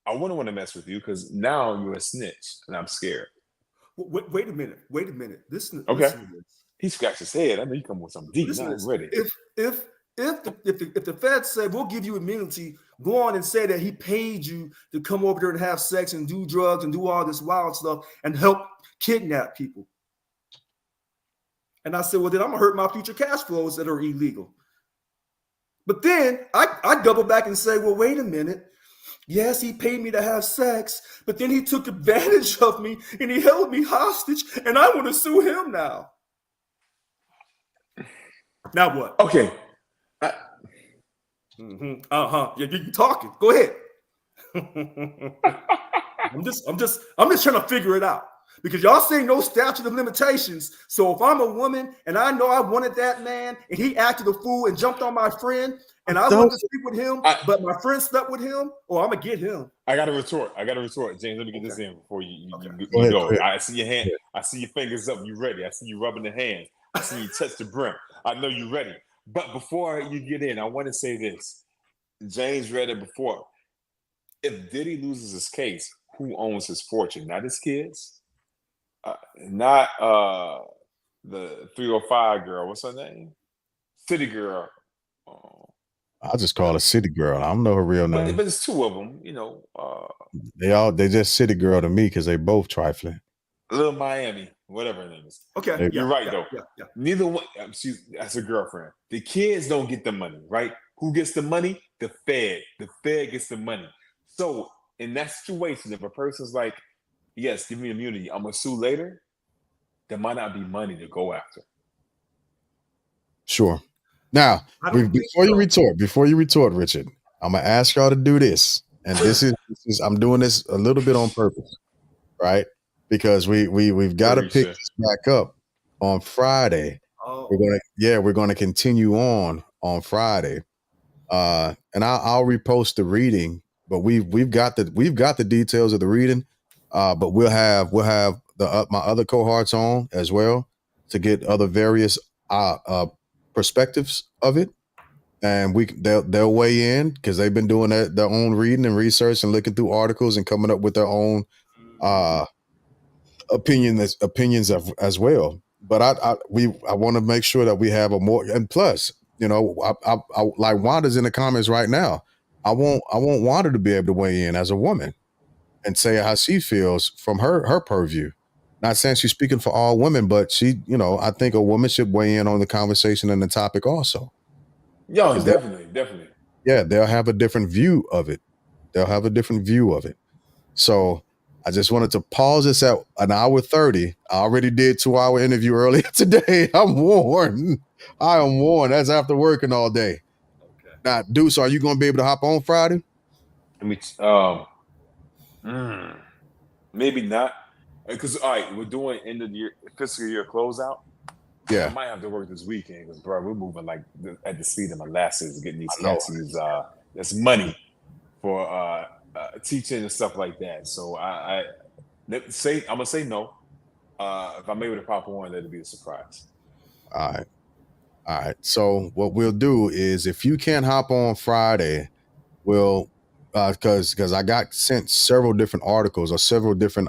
I wouldn't want to mess with you because now you're a snitch and I'm scared. Wait a minute. Listen to this. He scratched his head. I know you come with something deep. Now I'm ready. If the feds said we'll give you immunity, go on and say that he paid you to come over there and have sex and do drugs and do all this wild stuff and help kidnap people. And I said, well, then I'm gonna hurt my future cash flows that are illegal. But then I double back and say, well, wait a minute. Yes, he paid me to have sex, but then he took advantage of me and he held me hostage, and I want to sue him now. Now what? Okay. Yeah, you're talking. Go ahead. I'm just trying to figure it out. Because y'all say no statute of limitations. So if I'm a woman and I know I wanted that man and he acted a fool and jumped on my friend and I wanted to sleep with him, but my friend slept with him, or I'm gonna get him. I got to retort. James, let me get this in before you go. I see your hand. I see your fingers up. You ready? I see you rubbing the hands. I see you touch the brim. I know you ready. But before you get in, I want to say this. James read it before. If Diddy loses his case, who owns his fortune? Not his kids. Not the 305 girl. What's her name? City girl. I just call her City Girl. I don't know her real name. But it's two of them, you know. They just City Girl to me because they both trifling. Little Miami, whatever her name is. Okay, you're right though. Yeah. Neither one. That's a girlfriend. The kids don't get the money, right? Who gets the money? The Fed. The Fed gets the money. So in that situation, if a person's like, yes, give me immunity, I'm gonna sue later, there might not be money to go after. Sure. Now, before you retort, Richard, I'm gonna ask y'all to do this, and this is I'm doing this a little bit on purpose, right? Because we've got to pick this back up on Friday. Oh. We're gonna continue on Friday, and I'll repost the reading, but we've got the details of the reading, but we'll have my other cohorts on as well to get other various perspectives of it, and they'll weigh in because they've been doing their own reading and research and looking through articles and coming up with their own opinions as well. But I want to make sure that we have a more, and plus, you know, I like Wanda's in the comments right now. I want Wanda to be able to weigh in as a woman and say how she feels from her purview. Not saying she's speaking for all women, but she, you know, I think a woman should weigh in on the conversation and the topic also. Yeah, definitely. Yeah, they'll have a different view of it. So I just wanted to pause this at an hour 30. I already did 2-hour interview earlier today. I'm warned. I am warned. That's after working all day. Okay. Now, Deuce, are you going to be able to hop on Friday? Maybe not. Because all right, we're doing end of the year fiscal year closeout. Yeah, I might have to work this weekend because, bro, we're moving like at the speed of molasses, getting these taxis. That's money for teaching and stuff like that. So I'm gonna say no. If I'm able to pop on, that'll be a surprise. All right. So what we'll do is, if you can't hop on Friday, we'll because I got sent several different articles or several different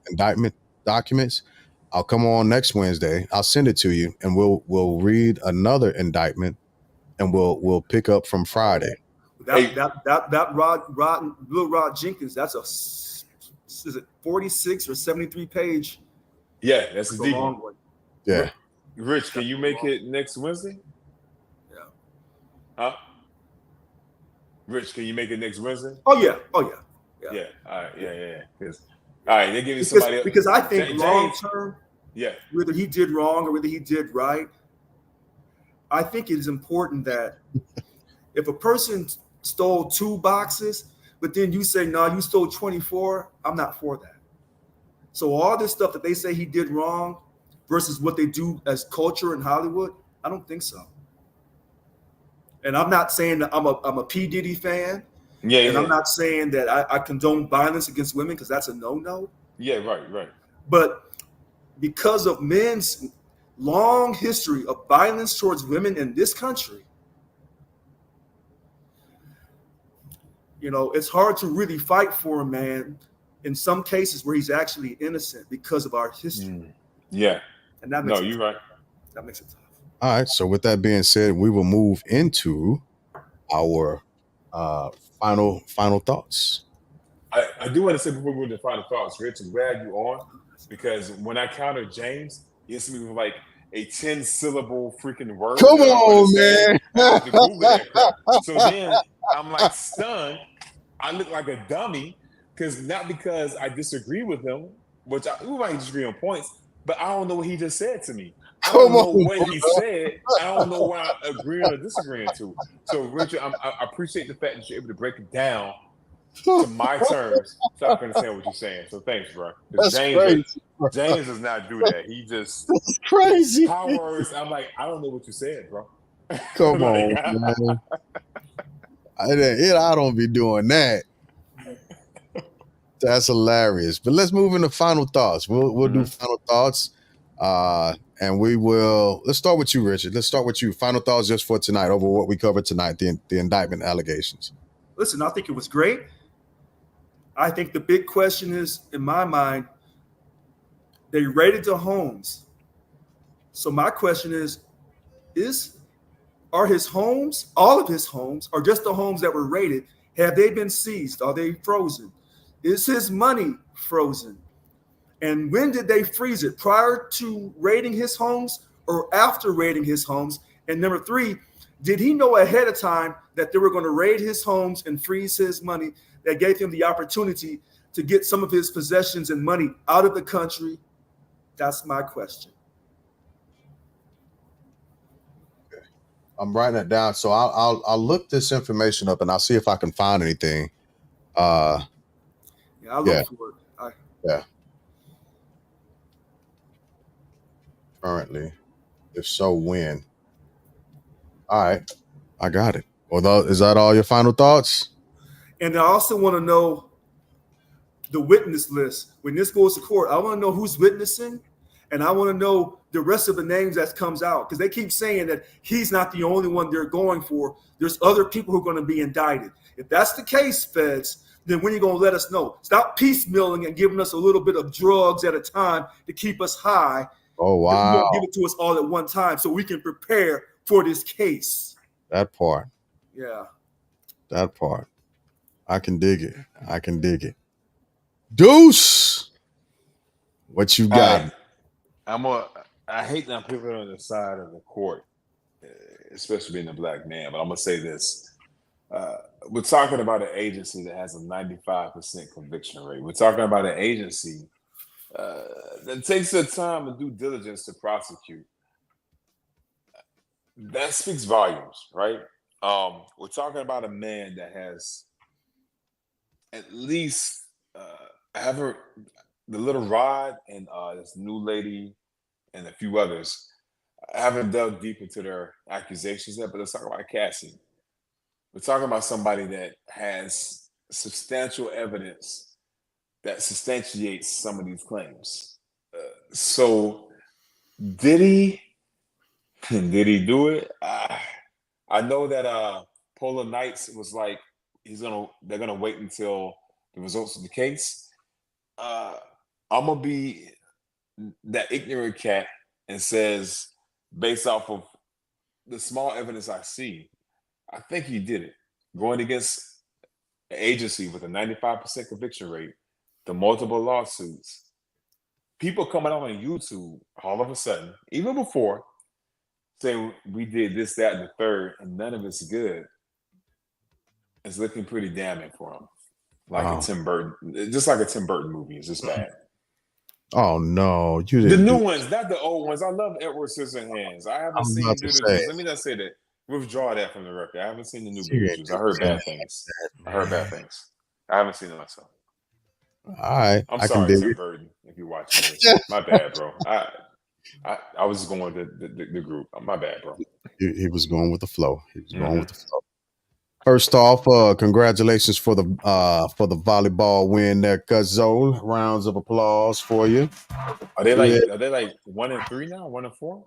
indictment documents. I'll come on next Wednesday. I'll send it to you, and we'll read another indictment, and we'll pick up from Friday. That Rod Jenkins, that's is it 46 or 73 page? Yeah, that's a deep long one. Yeah. Rich, can you make it next Wednesday? Yeah. Huh? Rich, can you make it next Wednesday? Oh yeah. Yeah. All right. Yeah. All right, they give you somebody else. Because I think long term, yeah, whether he did wrong or whether he did right, I think it is important that if a person stole 2 boxes, but then you say, no, you stole 24, I'm not for that. So all this stuff that they say he did wrong versus what they do as culture in Hollywood, I don't think so. And I'm not saying that I'm a P. Diddy fan. Yeah. I'm not saying that I condone violence against women, because that's a no-no. Yeah, right. But because of men's long history of violence towards women in this country, you know, it's hard to really fight for a man in some cases where he's actually innocent because of our history. Yeah. And that makes you're right. That makes it tough. All right. So with that being said, we will move into our final thoughts. I do want to say before we go to final thoughts, Rich, I'm glad you're on, because when I countered James, he used to be like a 10-syllable freaking word. Come on, man. So then I'm like stunned. I look like a dummy because I disagree with him, which we might disagree on points, but I don't know what he just said to me. I don't know what he said. I don't know what I'm agreeing or disagreeing to. So, Richard, I appreciate the fact that you're able to break it down to my terms, so I can understand what you're saying. So thanks, bro. Because That's crazy. James does not do that. He just That's crazy. powers. I'm like, I don't know what you said, bro. Come Like, on, man. I don't be doing that. That's hilarious. But let's move into final thoughts. We'll do final thoughts. And let's start with you, Richard. Let's start with you. Final thoughts just for tonight over what we covered tonight, the indictment allegations. Listen, I think it was great. I think the big question is, in my mind, they raided the homes. So my question are his homes, all of his homes, or just the homes that were raided, have they been seized? Are they frozen? Is his money frozen? And when did they freeze it? Prior to raiding his homes or after raiding his homes? And number three, did he know ahead of time that they were going to raid his homes and freeze his money that gave him the opportunity to get some of his possessions and money out of the country? That's my question. I'm writing that down. So I'll look this information up and I'll see if I can find anything. I'll look for it. Yeah. Currently, if so, when? All right, I got it. Well, is that all your final thoughts? And I also want to know the witness list. When this goes to court, I want to know who's witnessing, and I want to know the rest of the names that comes out, because they keep saying that he's not the only one they're going for. There's other people who are going to be indicted. If that's the case, feds, then when are you going to let us know? Stop piecemealing and giving us a little bit of drugs at a time to keep us high. Oh, wow. You don't give it to us all at one time so we can prepare for this case. That part. Yeah. That part. I can dig it. Deuce, what you got? I hate that people on the side of the court, especially being a black man, but I'm gonna say this. We're talking about an agency that has a 95% conviction rate. We're talking about an agency that takes the time and due diligence to prosecute. That speaks volumes, right? We're talking about a man that has at least the little Rod and this new lady and a few others. I haven't delved deep into their accusations yet, but let's talk about Cassie. We're talking about somebody that has substantial evidence that substantiates some of these claims. So did he do it? I know that Polar Knights was like they're gonna wait until the results of the case. I'm gonna be that ignorant cat and says, based off of the small evidence I see, I think he did it. Going against an agency with a 95% conviction rate, the multiple lawsuits, people coming out on YouTube all of a sudden, even before, saying we did this, that, and the third, and none of it's good. It's looking pretty damning for him. Like a Tim Burton, just like a Tim Burton movie. It's just bad. Oh no, you The didn't. new ones, not the old ones. I love Edward Scissorhands. I haven't seen Beetlejuice. Let me not say that. Withdraw that from the record. I haven't seen the new Beetlejuice. I heard bad things. I haven't seen it myself. All right. I'm sorry, Tim Burton, if you're watching this. My bad, bro. I was just going with the group. My bad, bro. He was going with the flow. First off, congratulations for the volleyball win there, Cuzzo. Rounds of applause for you. Are they like 1-3 now? 1-4?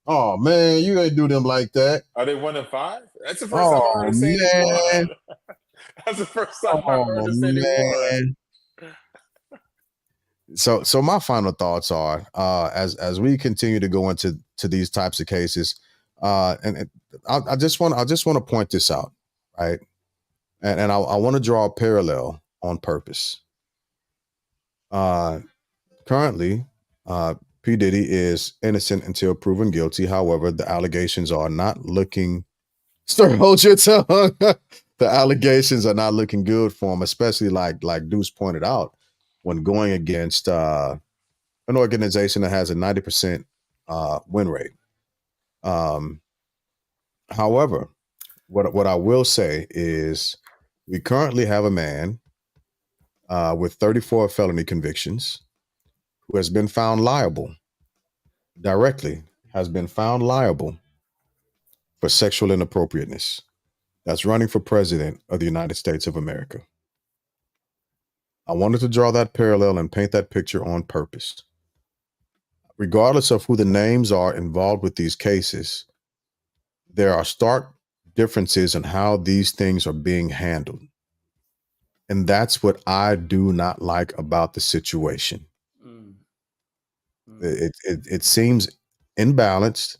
Oh man, you ain't do them like that. Are they 1-5? That's the first time I heard say they won. That's the first time I heard say they won. So my final thoughts are as we continue to go into these types of cases, and I just want to point this out, right? And I want to draw a parallel on purpose. Currently, P. Diddy is innocent until proven guilty. However, the allegations are not looking. Hold your tongue. The allegations are not looking good for him, especially like Deuce pointed out, when going against an organization that has a 90% win rate. However, what I will say is We currently have a man with 34 felony convictions who has been found liable, directly has been found liable for sexual inappropriateness, that's running for president of the United States of America. I wanted to draw that parallel and paint that picture on purpose. Regardless of who the names are involved with these cases, there are stark differences in how these things are being handled. And that's what I do not like about the situation. It seems imbalanced,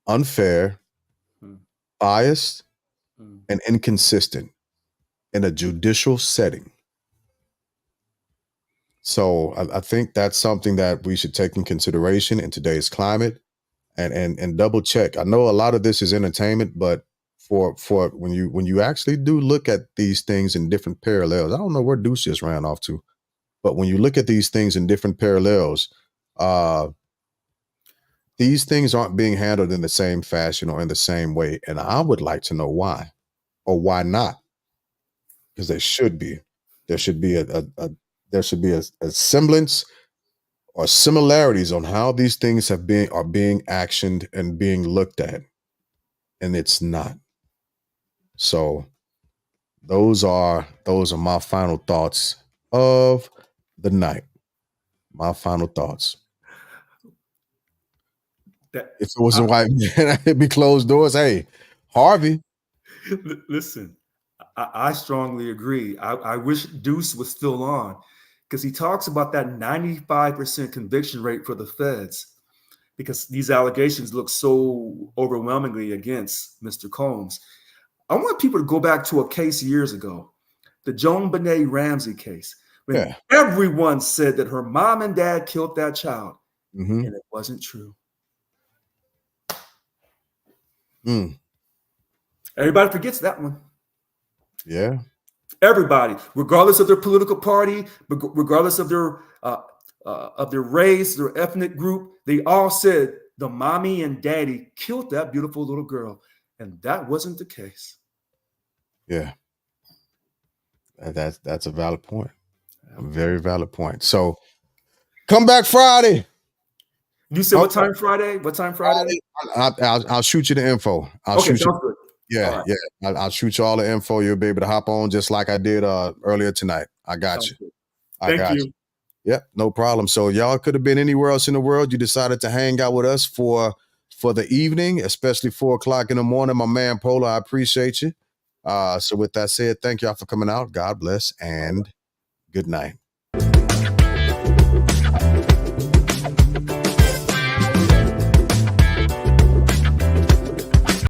unfair, biased, and inconsistent in a judicial setting. So I think that's something that we should take in consideration in today's climate and double check. I know a lot of this is entertainment, but for when you actually do look at these things in different parallels, I don't know where Deuce just ran off to, but when you look at these things in different parallels, these things aren't being handled in the same fashion or in the same way. And I would like to know why or why not. Because there should be a semblance or similarities on how these things are being actioned and being looked at. And it's not. So those are my final thoughts of the night. My final thoughts. If it was a white man, it'd be closed doors. Hey, Harvey. Listen, I strongly agree. I wish Deuce was still on, because he talks about that 95% conviction rate for the feds, because these allegations look so overwhelmingly against Mr. Combs. I want people to go back to a case years ago, the Joan Benet Ramsey case, when everyone said that her mom and dad killed that child, and it wasn't true. Everybody forgets that one. Yeah. Everybody, regardless of their political party, regardless of their race, their ethnic group, they all said the mommy and daddy killed that beautiful little girl, and that wasn't the case. Yeah, that's a valid point. A very valid point. So, come back Friday. You said what time Friday? What time Friday? I'll shoot you the info. Okay, sounds good. Yeah, yeah. I'll shoot you all the info. You'll be able to hop on just like I did earlier tonight. I got you. Thank you. Yep, no problem. So y'all could have been anywhere else in the world. You decided to hang out with us for the evening, especially 4 o'clock in the morning. My man Polo, I appreciate you. So with that said, thank y'all for coming out. God bless and good night.